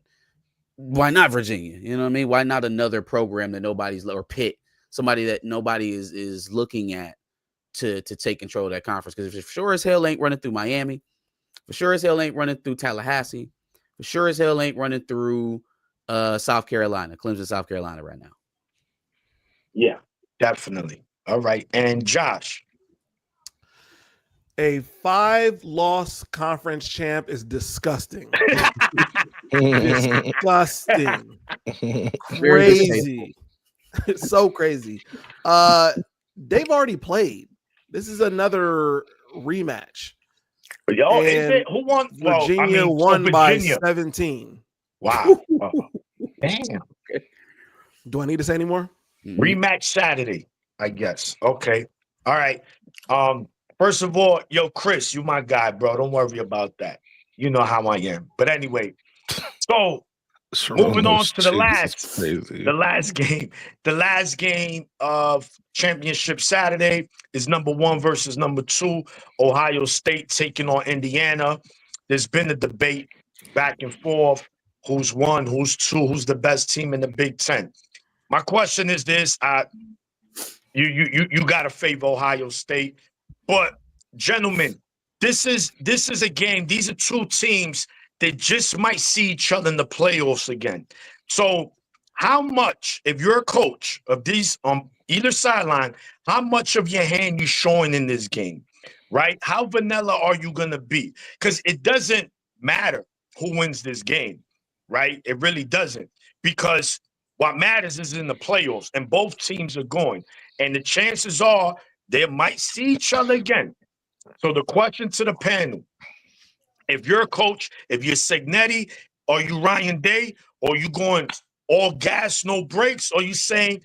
why not Virginia? You know what I mean? Why not another program that nobody's, or Pitt? Somebody that nobody is looking at to take control of that conference. Because for sure as hell ain't running through Miami, for sure as hell ain't running through Tallahassee, sure as hell ain't running through South Carolina, Clemson, South Carolina right now. Yeah, definitely. All right. And Josh. A 5-loss conference champ is disgusting. Disgusting. Crazy. It's so crazy. They've already played. This is another rematch. Yo, is And it? Who won? Virginia won by 17. Wow. Damn. Do I need to say any more? Rematch Saturday, I guess. Okay. All right. First of all, yo, Chris, you my guy, bro. Don't worry about that. You know how I am. But anyway, so moving on to the last game of championship Saturday is number 1 versus number 2. Ohio State taking on Indiana. There's been a debate back and forth. Who's 1, who's 2, who's the best team in the Big Ten? My question is this: you gotta favor Ohio State, but gentlemen, this is a game. These are 2 teams that just might see each other in the playoffs again. So, how much, if you're a coach of these on either sideline, how much of your hand you showing in this game, right? How vanilla are you gonna be? Because it doesn't matter who wins this game, right? It really doesn't, because what matters is in the playoffs, and both teams are going. And the chances are they might see each other again. So the question to the panel, if you're a coach, if you're Cignetti, are you Ryan Day, or you going all gas, no brakes, or you saying,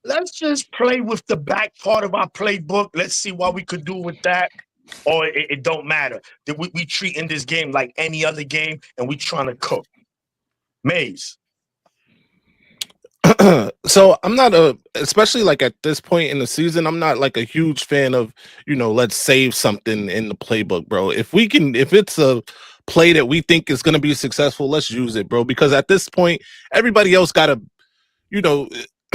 let's just play with the back part of our playbook. Let's see what we could do with that. Or it don't matter. That we treating this game like any other game, and we trying to cook. Maze. So I'm not especially like at this point in the season, I'm not like a huge fan of, let's save something in the playbook, bro. If it's a play that we think is going to be successful, let's use it, bro. Because at this point, everybody else got to,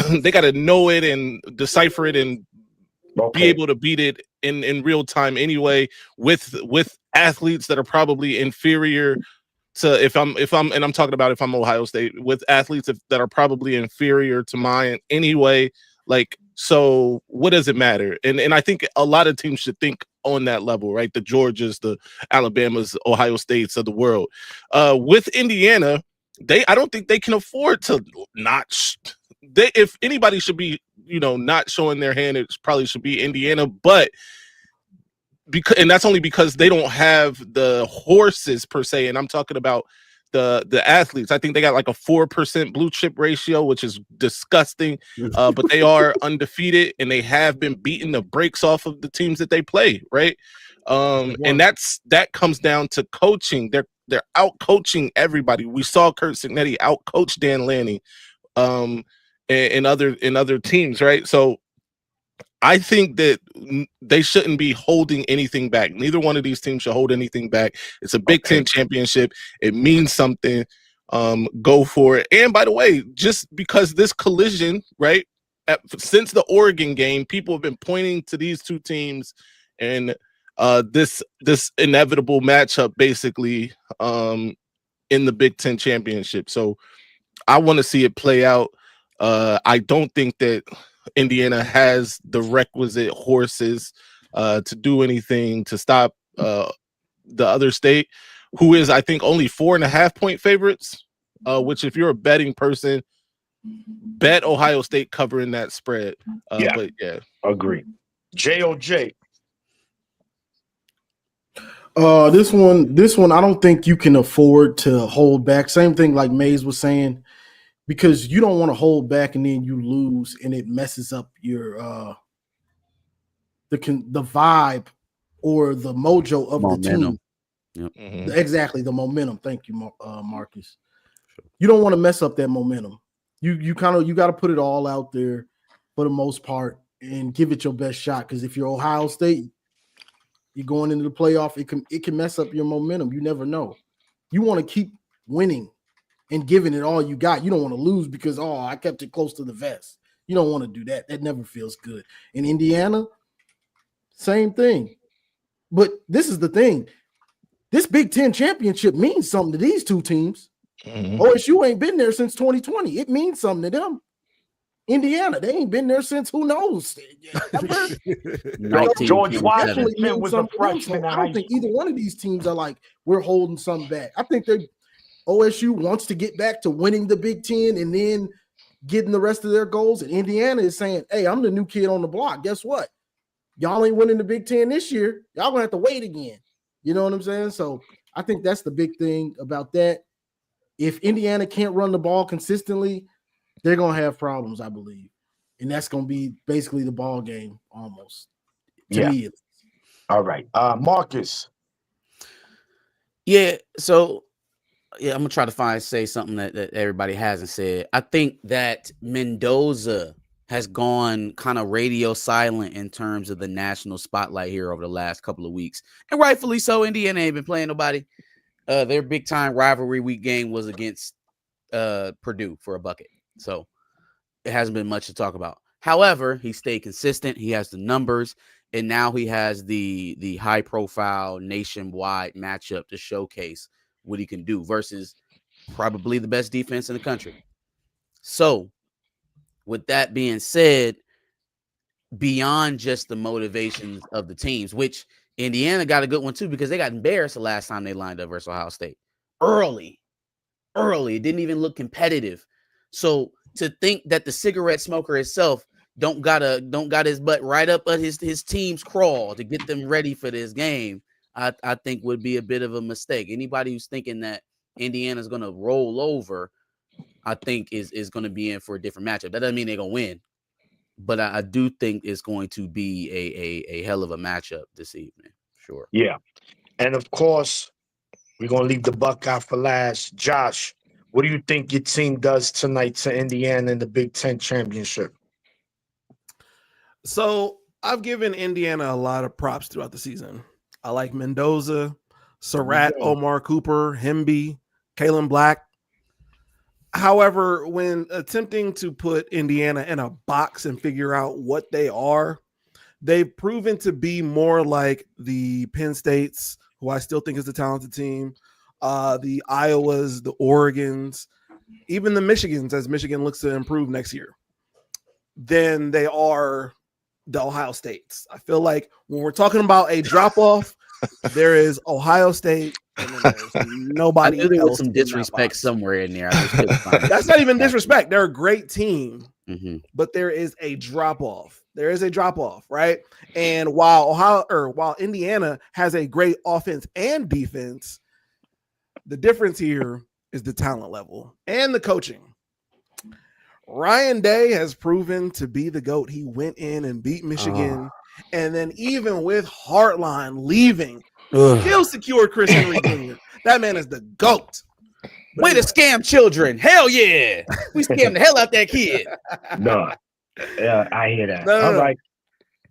they got to know it and decipher it and be able to beat it in real time anyway, with athletes that are probably inferior to if I'm talking about if I'm Ohio State, with athletes that are probably inferior to mine anyway. Like, so what does it matter? And I think a lot of teams should think on that level, right? The Georgias, the Alabamas, Ohio States of the world. With Indiana, I don't think they can afford to not. If anybody should be, not showing their hand, it probably should be Indiana, but. And that's only because they don't have the horses per se, and I'm talking about the athletes. I think they got like a 4% blue chip ratio, which is disgusting. But they are undefeated, and they have been beating the brakes off of the teams that they play, right? And that comes down to coaching. They're out coaching everybody. We saw Curt Cignetti out coach Dan Lanning, and other teams, right? So. I think that they shouldn't be holding anything back. Neither one of these teams should hold anything back. It's a Big Ten championship. It means something. Go for it. And by the way, just because this collision, right, since the Oregon game, people have been pointing to these 2 teams and this inevitable matchup, basically, in the Big Ten championship. So I want to see it play out. I don't think that Indiana has the requisite horses to do anything to stop the other state, who is, I think, only 4.5-point favorites, which if you're a betting person, bet Ohio State covering that spread. But yeah. Agree. JOJ. This one, I don't think you can afford to hold back. Same thing like Maze was saying, because you don't want to hold back and then you lose and it messes up your the vibe or the mojo of momentum. The team. Yep. Mm-hmm. Exactly, the momentum. Thank you, Marcus. You don't want to mess up that momentum. You got to put it all out there for the most part and give it your best shot. Because if you're Ohio State, you're going into the playoff, it can mess up your momentum. You never know. You want to keep winning and giving it all you got. You don't want to lose because, I kept it close to the vest. You don't want to do that. That never feels good. In Indiana, same thing. But this is the thing. this Big Ten championship means something to these two teams. Mhm. OSU ain't been there since 2020. It means something to them. Indiana, they ain't been there since who knows. George 1957. Washington was a Something to them. So freshman. I don't think either one of these teams are like, we're holding something back. I think OSU wants to get back to winning the Big Ten and then getting the rest of their goals. And Indiana is saying, hey, I'm the new kid on the block. Guess what? Y'all ain't winning the Big Ten this year. Y'all gonna have to wait again. You know what I'm saying? So I think that's the big thing about that. If Indiana can't run the ball consistently, they're gonna have problems, I believe. And that's gonna be basically the ball game almost. To me. All right. Marcus. Yeah, so I'm gonna try to say something that everybody hasn't said. I think that Mendoza has gone kind of radio silent in terms of the national spotlight here over the last couple of weeks, and rightfully so. Indiana ain't been playing nobody. Their big time rivalry week game was against Purdue for a bucket, so it hasn't been much to talk about. However, he stayed consistent. He has the numbers, and now he has the high profile nationwide matchup to showcase what he can do versus probably the best defense in the country. So with that being said, beyond just the motivations of the teams, which Indiana got a good one too, because they got embarrassed the last time they lined up versus Ohio State. Early. It didn't even look competitive. So to think that the cigarette smoker itself don't got his butt right up at his team's crawl to get them ready for this game, I think would be a bit of a mistake. Anybody who's thinking that Indiana's going to roll over, I think is going to be in for a different matchup. That doesn't mean they're going to win, but I do think it's going to be a hell of a matchup this evening. Sure. Yeah. And of course, we're going to leave the Buckeye for last. Josh, what do you think your team does tonight to Indiana in the Big Ten championship? So I've given Indiana a lot of props throughout the season. I like Mendoza, Surratt, Omar Cooper, Hemby, Kalen Black. However, when attempting to put Indiana in a box and figure out what they are, they've proven to be more like the Penn States, who I still think is the talented team, the Iowas, the Oregons, even the Michigans, as Michigan looks to improve next year, than they are the Ohio States. I feel like when we're talking about a drop-off, there is Ohio State, and then there's nobody else. There was some disrespect somewhere in there. That's not even disrespect. They're a great team, but there is a drop-off. There is a drop-off, right? And while Indiana has a great offense and defense, the difference here is the talent level and the coaching. Ryan Day has proven to be the GOAT. He went in and beat Michigan. And then even with Hartline leaving, still secured Chris Henry Jr. That man is the GOAT. Way to scam children. Hell yeah. We scammed the hell out that kid. No. Yeah, I hear that. No. Right.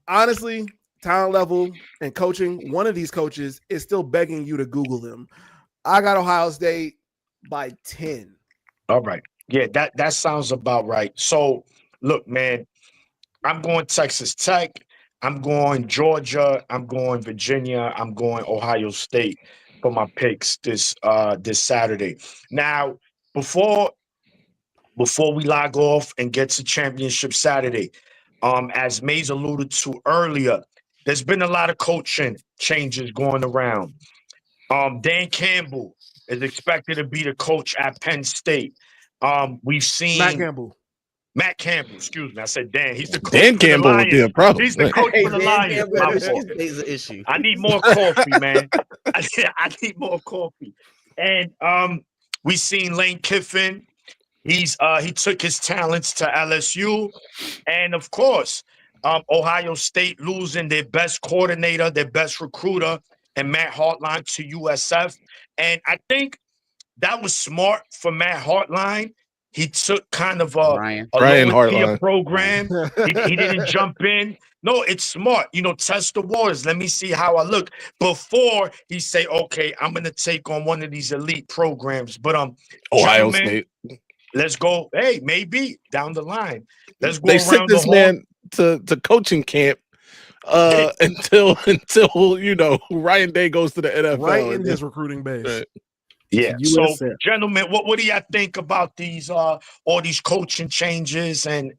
Honestly, talent level and coaching, one of these coaches is still begging you to Google them. I got Ohio State by 10. All right. Yeah, that sounds about right. So, look, man, I'm going Texas Tech. I'm going Georgia. I'm going Virginia. I'm going Ohio State for my picks this Saturday. Now, before we log off and get to Championship Saturday, as Mays alluded to earlier, there's been a lot of coaching changes going around. Dan Campbell is expected to be the coach at Penn State. We've seen Matt Campbell, excuse me. I said Dan. He's the coach. Dan Campbell would be a problem. He's the coach for the Lions. Is an issue. I need more coffee, man. I need more coffee. And we've seen Lane Kiffin. He took his talents to LSU, and of course, Ohio State losing their best coordinator, their best recruiter, and Matt Hartline to USF. And I think that was smart for Matt Hartline. He took kind of a lower-tier program. He didn't jump in. No, it's smart. Test the waters. Let me see how I look before he say, okay, I'm going to take on one of these elite programs. But Ohio State. Let's go. Hey, maybe down the line. Let's go. They sent this man to coaching camp until Ryan Day goes to the NFL. Right in his recruiting base. Right. Yeah. So, USF. gentlemen, what do y'all think about these all these coaching changes and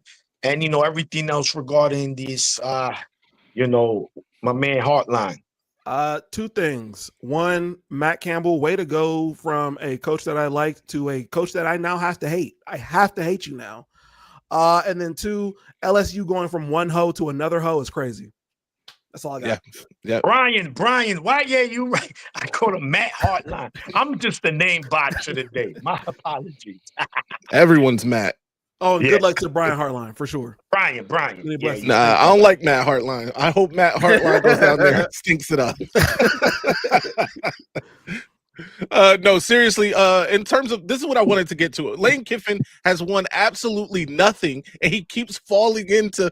everything else regarding these my man Hartline? Two things. One, Matt Campbell, way to go from a coach that I liked to a coach that I now have to hate. I have to hate you now. And then two, LSU going from one hoe to another hoe is crazy. That's all I got. Yeah. Brian, why? Yeah, you right. I called him Matt Hartline. I'm just the name botcher today. My apologies. Everyone's Matt. Oh, and Yeah. good luck to Brian Hartline for sure. Brian. Really bless you. Nah, I don't like Matt Hartline. I hope Matt Hartline goes down there and stinks it up. No, seriously. In terms of this is what I wanted to get to. Lane Kiffin has won absolutely nothing, and he keeps falling into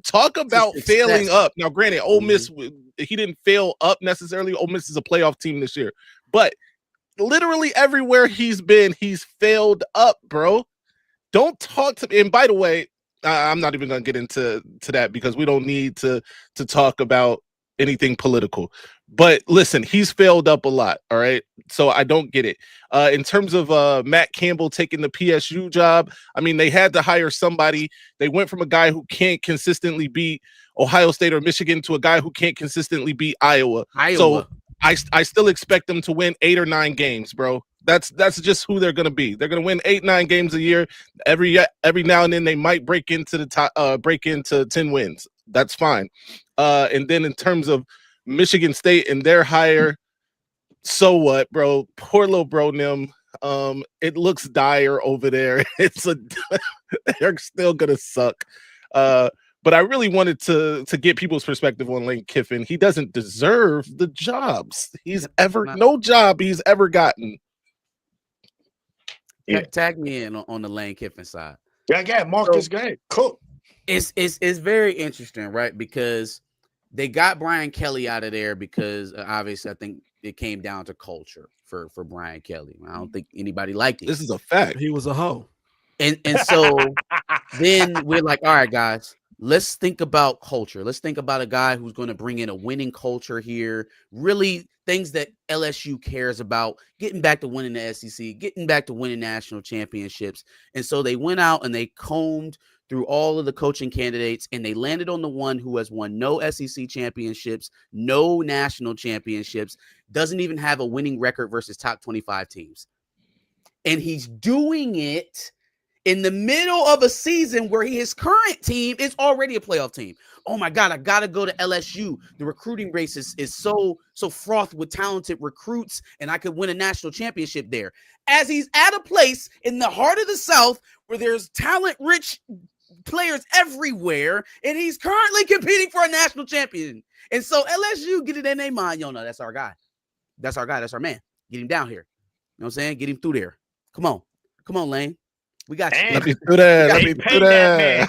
talk about Success. failing up. Now, granted, Ole Miss he didn't fail up necessarily. Ole Miss is a playoff team this year, but literally everywhere he's been, he's failed up, bro. Don't talk to me. And by the way, I'm not even going to get into that because we don't need to talk about anything political. But listen, he's failed up a lot. All right. So I don't get it. In terms of Matt Campbell taking the PSU job, I mean, they had to hire somebody. They went from a guy who can't consistently beat Ohio State or Michigan to a guy who can't consistently beat Iowa. So I still expect them to win 8 or 9 games, bro. That's just who they're going to be. They're going to win 8-9 games a year. Every now and then they might break into the top, break into 10 wins. That's fine. And then in terms of Michigan State and their hire, so what, bro? Poor little bro Nim. It looks dire over there. They're still gonna suck. But I really wanted to get people's perspective on Lane Kiffin. He doesn't deserve the jobs no job he's ever gotten. Yeah. Tag me in on the Lane Kiffin side. Yeah, Marcus, go ahead. Cool. It's very interesting, right? Because they got Brian Kelly out of there because obviously I think it came down to culture for Brian Kelly. I don't think anybody liked it. This is a fact. He was a hoe. And so then we're like, all right, guys, let's think about culture. Let's think about a guy who's going to bring in a winning culture here. Really things that LSU cares about, getting back to winning the SEC, getting back to winning national championships. And so they went out and they combed through all of the coaching candidates, and they landed on the one who has won no SEC championships, no national championships, doesn't even have a winning record versus top 25 teams. And he's doing it in the middle of a season where his current team is already a playoff team. Oh my God, I got to go to LSU. The recruiting race is so frothed with talented recruits, and I could win a national championship there. As he's at a place in the heart of the South where there's talent-rich players everywhere, and he's currently competing for a national champion. And so LSU get it in their mind, no, that's our guy. That's our guy. That's our man. Get him down here. You know what I'm saying? Get him through there. Come on, Lane. We got you. Let me do that. Let me do that.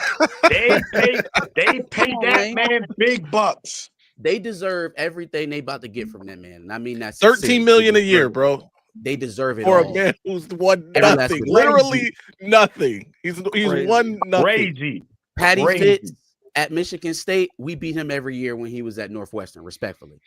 They pay that man big bucks. They deserve everything they about to get from that man. And I mean, that's $13 million a year, bro. They deserve it For all. a man who's won Every nothing, last literally nothing. He's won nothing. Crazy. Patty Crazy. Fitz at Michigan State, we beat him every year when he was at Northwestern, respectfully.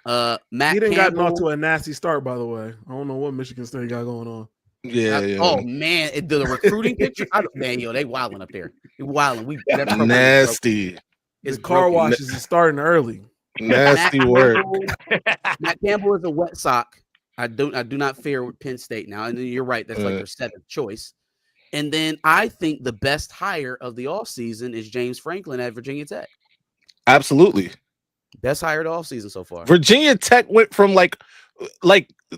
Matt He didn't gotten Campbell, off to a nasty start, by the way. I don't know what Michigan State got going on. Yeah. Oh man, the recruiting picture. Man, they wilding up there. They wilding. Nasty. His car washes is starting early. Nasty work. Matt Campbell is a wet sock. I do not fear Penn State now. And you're right, that's like their seventh choice. And then I think the best hire of the offseason is James Franklin at Virginia Tech. Absolutely. Best hire of the offseason so far. Virginia Tech went from like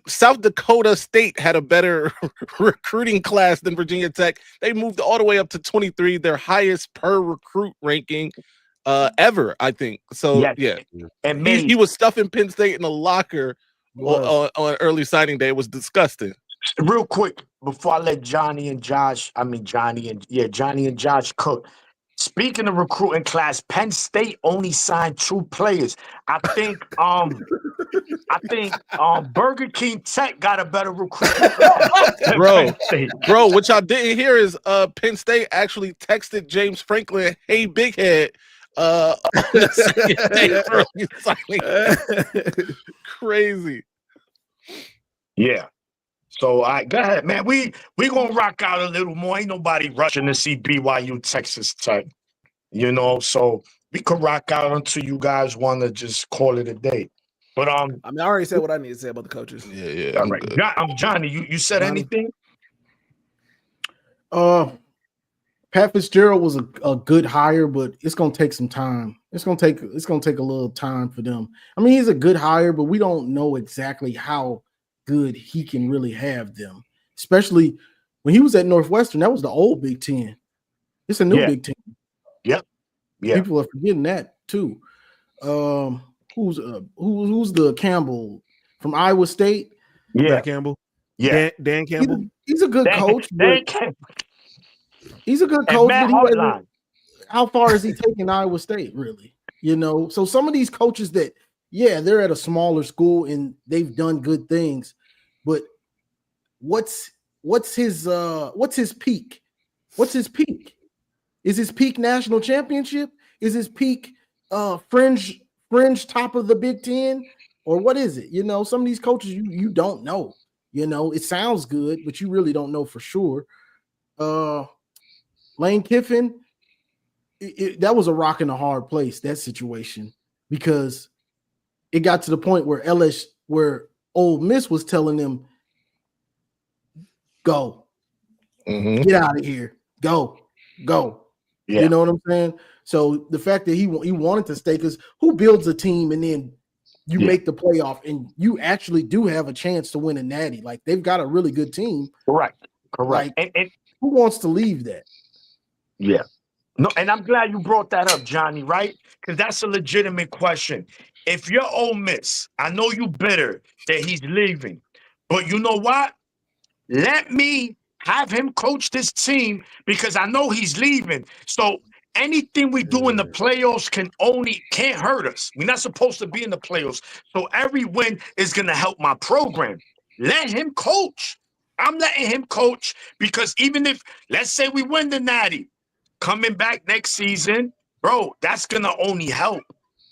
South Dakota State had a better recruiting class than Virginia Tech. They moved all the way up to 23, their highest per recruit ranking ever, I think. So yeah. And he was stuffing Penn State in a locker on early signing day. It was disgusting. Real quick, before I let Johnny and Josh cook. Speaking of recruiting class, Penn State only signed 2 players. I think Burger King Tech got a better recruiting class. Bro, what y'all didn't hear is Penn State actually texted James Franklin, "Hey, big head, on the second day early signing. Crazy. Yeah. So go ahead, man. We gonna rock out a little more. Ain't nobody rushing to see BYU Texas Tech. You know, so we could rock out until you guys want to just call it a day. But I mean, I already said what I need to say about the coaches. Yeah. all right. Johnny, you said Johnny. anything? Pat Fitzgerald was a good hire, but it's gonna take some time. It's gonna take a little time for them. I mean, he's a good hire, but we don't know exactly how good he can really have them. Especially when he was at Northwestern, that was the old Big Ten. It's a new Yeah. Big Ten. Yep. Yeah. People are forgetting that too. Who's the Campbell from Iowa State? Yeah. Matt Campbell. Yeah. Dan Campbell. He's a good coach. He's a good And coach, Matt but Hartline. how far is he taking Iowa State, really? You know, so some of these coaches that, yeah, they're at a smaller school and they've done good things, but what's his peak? What's his peak? Is his peak national championship? Is his peak fringe top of the Big Ten? Or what is it? You know, some of these coaches you don't know. You know, it sounds good, but you really don't know for sure. Lane Kiffin, that was a rock and a hard place, that situation, because it got to the point where Ole Miss was telling them, go, get out of here, go. Yeah. You know what I'm saying? So the fact that he wanted to stay, because who builds a team and then you make the playoff and you actually do have a chance to win a natty? Like, they've got a really good team. Correct. Like, And who wants to leave that? yeah. No, and I'm glad you brought that up, Johnny, right? Because that's a legitimate question. If you're Ole Miss, I know you bitter that he's leaving, but you know what? Let me have him coach this team because I know he's leaving. So anything we do in the playoffs can't hurt us. We're not supposed to be in the playoffs. So every win is going to help my program. Let him coach. I'm letting him coach because even if, let's say we win the Natty, coming back next season, bro, that's going to only help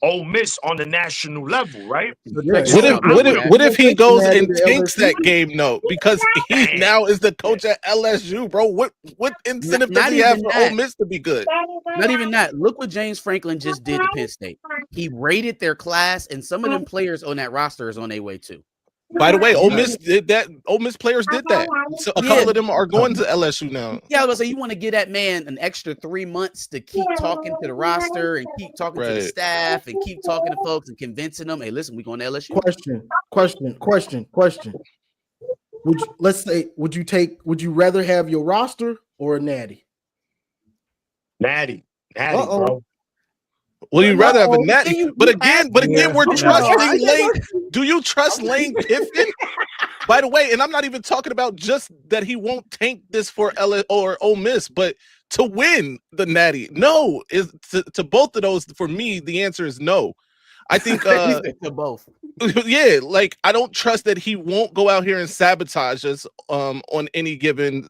Ole Miss on the national level, right? What if he goes and takes that game? No, because he now is the coach at LSU, bro. What incentive does he have for Ole Miss to be good? Not even that. Look what James Franklin just did to Penn State. He rated their class, and some of them players on that roster is on their way too. By the way, Ole Miss did that. Ole Miss players did that. So a couple of them are going to LSU now. Yeah, I was say you want to give that man an extra 3 months to keep talking to the roster and keep talking to the staff and keep talking to folks and convincing them. Hey, listen, we going to LSU. Question. Would you rather have your roster or a natty? Natty, bro. Well, you'd rather have a natty, but again, we're trusting Lane. Do you trust Lane Kiffin? By the way, and I'm not even talking about just that he won't tank this for Ole Miss, but to win the natty. No, is to both of those. For me, the answer is no. I think to both. Yeah, like I don't trust that he won't go out here and sabotage us on any given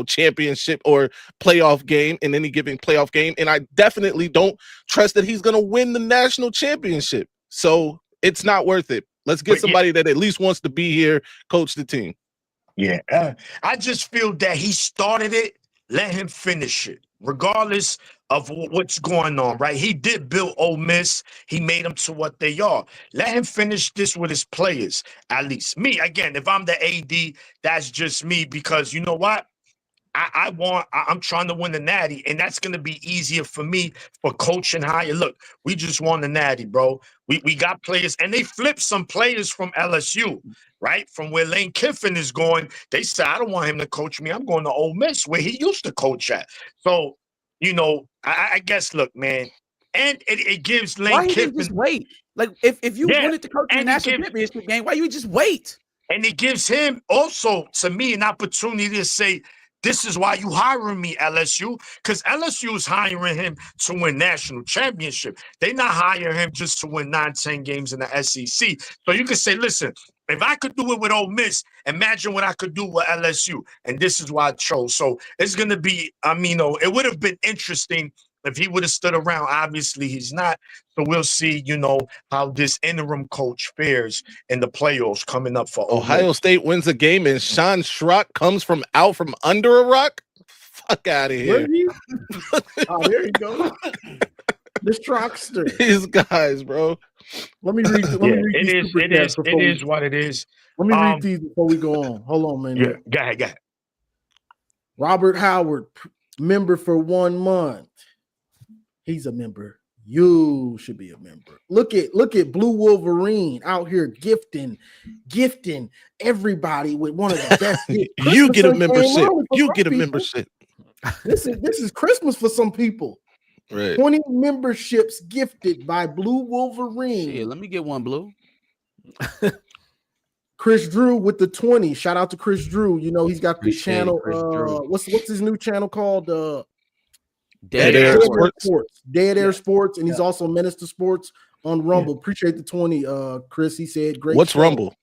championship or playoff game in any given playoff game, and I definitely don't trust that he's gonna win the national championship. So it's not worth it. Let's get somebody that at least wants to be here, coach the team. Yeah, I just feel that he started it. Let him finish it, regardless of what's going on, right? He did build Ole Miss. He made them to what they are. Let him finish this with his players, at least. Me, again, if I'm the AD, that's just me because you know what? I'm trying to win the natty, and that's going to be easier for me for coaching higher. Look, we just won the natty, bro. We got players, and they flipped some players from LSU, right? From where Lane Kiffin is going. They said, I don't want him to coach me. I'm going to Ole Miss, where he used to coach at. So, I guess, look, man, and it gives Lane Kiffin. Just wait? Like, if you wanted to coach the national championship game, why you just wait? And it gives him also, to me, an opportunity to say, this is why you hiring me, LSU, because LSU is hiring him to win national championship. They're not hiring him just to win 9-10 games in the SEC. So you can say, listen, if I could do it with Ole Miss, imagine what I could do with LSU. And this is why I chose. So it's going to be, it would have been interesting if he would have stood around, obviously he's not. So we'll see, how this interim coach fares in the playoffs coming up for Ohio State wins a game and Sean Schrock comes from out from under a rock. Fuck out of Where here. you? Oh, there you go. This Trockster. These guys, bro. Let me read. Let me read it these is. super It chats is. before It we- is what it is. Let me read these before we go on. Hold on, man. Yeah, go ahead. Robert Howard, member for 1 month. He's a member. You should be a member. Look at Blue Wolverine out here gifting everybody with one of the best. You get a Christmas membership. came early for You some get a people. membership. This is Christmas for some people. Right. 20 memberships gifted by Blue Wolverine. Shit, let me get one, Blue. Chris Drew with the 20. Shout out to Chris Drew. He's got the Appreciate it, channel. Chris Drew. What's his new channel called? Dead Air Air. Sports. Dead Air Sports, and he's also Minister Sports on Rumble. Appreciate the 20, Chris. He said, "Great." What's show. Rumble?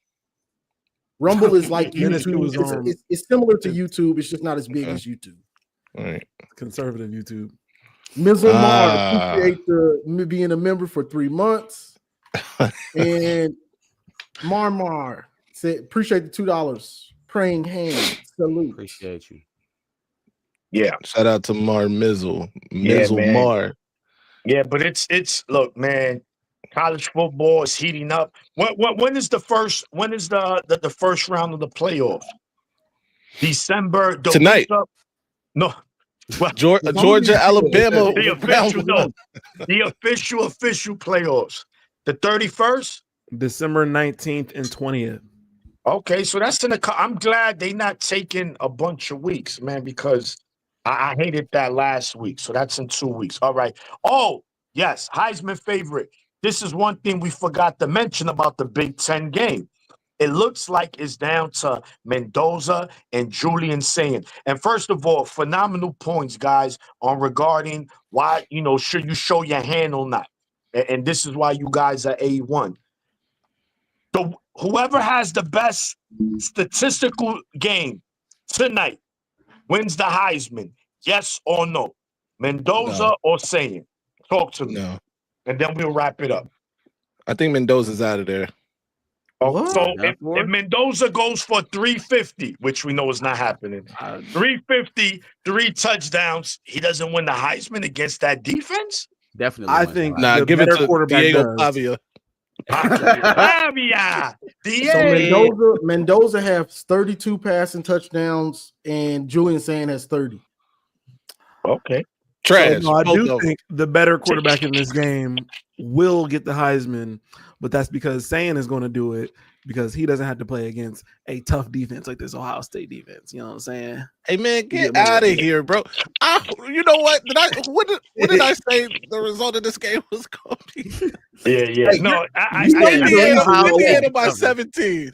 Rumble is like Minister YouTube. was on- It's similar to YouTube. It's just not as big as YouTube. All right. Conservative YouTube. Mizzle Mar, Ah. appreciate being a member for 3 months, and Mar said, "Appreciate the $2. Praying hands. Salute." Appreciate you. Yeah, Shout out to Mar Mizzle. Yeah, Mizzle man. Mar. yeah, but it's look, man. College football is heating up. When is the first? When is the first round of the playoffs? December. the Tonight. week of- No. Well, Georgia, Alabama. the official, no, the official playoffs. The 31st. December 19th and 20th. Okay, so that's I'm glad they not taking a bunch of weeks, man, because I hated that last week. So that's in 2 weeks. All right. Oh, yes, Heisman favorite. This is one thing we forgot to mention about the Big Ten game. It looks like it's down to Mendoza and Julian Sayin. And first of all, phenomenal points, guys, on regarding why, should you show your hand or not. And this is why you guys are A1. Whoever has the best statistical game tonight wins the Heisman. Yes or no? Mendoza No. or Sayin? Talk to me. No. And then we'll wrap it up. I think Mendoza's out of there. What? So Enough for if it? Mendoza goes for 350, which we know is not happening, 350, 3 touchdowns, he doesn't win the Heisman against that defense? Definitely. I wins think- the Nah, The give it better to quarterback Diego does. Pavia. Fabia, So Mendoza has 32 passing touchdowns, and Julian Sayin has 30. Okay. Trash. So, no, I Both do of them. think the better quarterback in this game will get the Heisman, but that's because Sayin is going to do it because he doesn't have to play against a tough defense like this Ohio State defense. You know what I'm saying? Hey man, get Yeah, out of here, bro. You know what? What did I say the result of this game was going to be? Yeah. No, I you said Indiana by 17.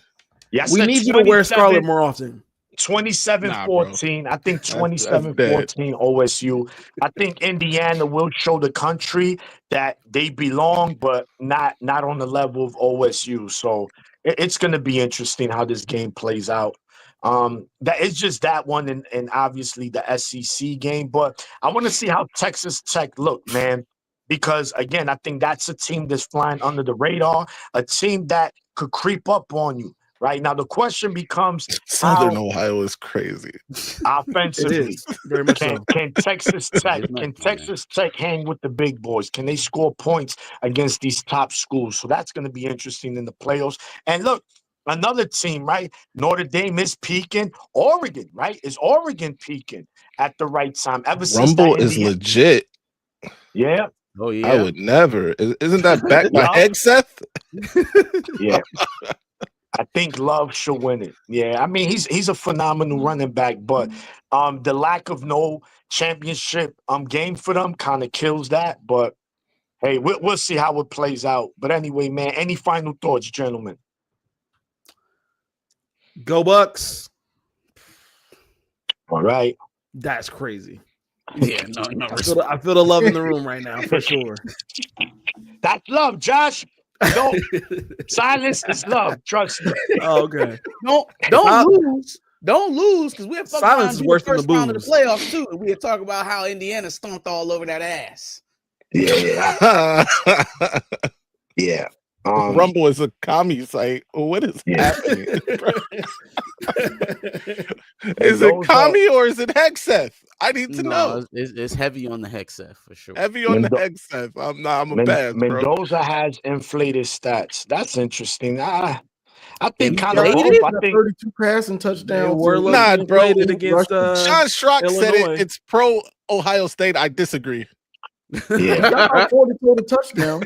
yeah, I We said need you to wear 27 scarlet more often. 27-14. I think That's 27-14 OSU. I think Indiana will show the country that they belong, but not on the level of OSU. So it's going to be interesting how this game plays out. That it's just that one and obviously the SEC game. But I want to see how Texas Tech look, man. Because again, I think that's a team that's flying under the radar, a team that could creep up on you. Right now, the question becomes Southern how Ohio is crazy. It offensively. is very much so. Can Texas Tech It's not, can man. Texas Tech hang with the big boys? Can they score points against these top schools? So that's going to be interesting in the playoffs. And look, another team, right? Notre Dame is peaking. Oregon, right? Is Oregon peaking at the right time? Ever since Rumble that is Indiana- legit. Yeah, Oh yeah. I would never. Isn't that backed by Yeah. Hegseth? yeah. I think Love should win it. Yeah, I mean he's a phenomenal running back, but the lack of no championship game for them kind of kills that. But hey, we'll see how it plays out. But anyway, man, any final thoughts, gentlemen? Go Bucks. All right. That's crazy. Yeah, no. I feel the love in the room right now for sure. That's love, Josh. Silence is love. Trust me. Oh, okay. Don't I'll- lose. Don't lose because we're fucking Silence is worse than the first round of the booze. playoffs too. And we'll talk about how Indiana stomped all over that ass. Yeah, yeah. Rumble is a commie site. What is Yeah. happening? And Is it those commie or is it Hexeth? I need to know. It's heavy on the Hexeth for sure. Heavy on the Mendo- Hexeth. I'm a pass, bro. Mendoza has inflated stats. That's interesting. I think kind of. Inflated? I think 32 passing They touchdowns. were and- Nah, looking bro. inflated against Sean Schrock said Illinois. it's pro Ohio State. I disagree. yeah, Y'all got 40 total touchdown.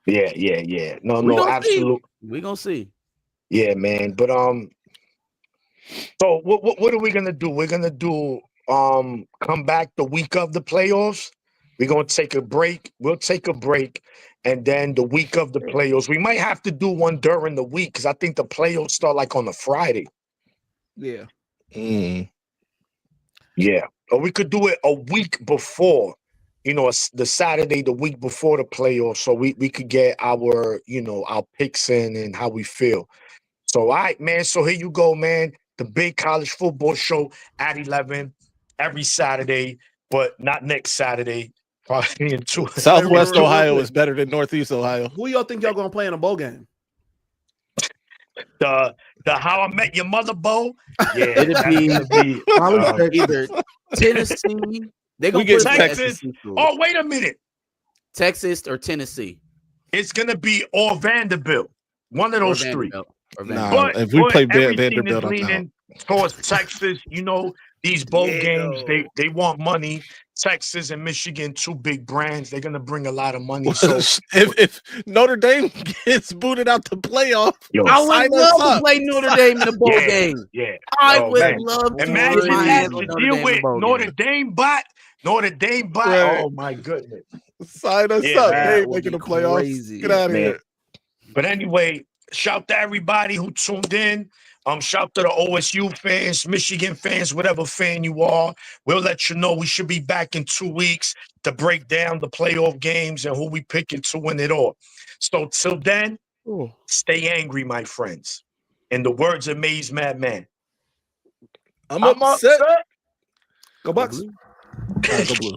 yeah. No, We gonna see. absolutely. We gonna see. Yeah, man. But so what are we gonna do? We're gonna do come back the week of the playoffs. We're gonna take a break. We'll take a break, and then the week of the playoffs, we might have to do one during the week because I think the playoffs start like on a Friday. Yeah. Yeah, or we could do it a week before. You know, the Saturday, the week before the playoffs, so we could get our our picks in and how we feel. So, all right, man. So here you go, man. The big college football show at 11 every Saturday, but not next Saturday. Probably in two. Southwest Real Ohio quick. is better than Northeast Ohio. Who y'all think y'all gonna play in a bowl game? The How I Met Your Mother bowl. Yeah, It'd that's be- gonna be. College Either Tennessee. They gonna get put us in Texas. SEC schools. Oh, wait a minute. Texas or Tennessee. It's gonna be or Vanderbilt. One of Or those three. Vanderbilt. Or Nah. Vanderbilt. If we play everything Vanderbilt, is I'm leaning towards Texas. These bowl Yeah, games, though. they want money. Texas and Michigan, two big brands. They're gonna bring a lot of money. So if Notre Dame gets booted out the playoff, yo, I would sign us love to up. play Notre Dame in a bowl Yeah. game. yeah. I Oh, would man. love to Imagine get my that hands to on Notre deal Dame in a with bowl Notre game. Dame bot. Notre Dame bot. Right. Oh my goodness. sign us Yeah, up. man. They ain't That would making the be playoffs. crazy. Get out of Man. here. But anyway, shout to everybody who tuned in. Shout to the OSU fans, Michigan fans, whatever fan you are. We'll let you know we should be back in 2 weeks to break down the playoff games and who we picking to win it all. So till then, stay angry, my friends. In the words of Maze Madman. I'm upset. Go Bucks. All right, go Blues.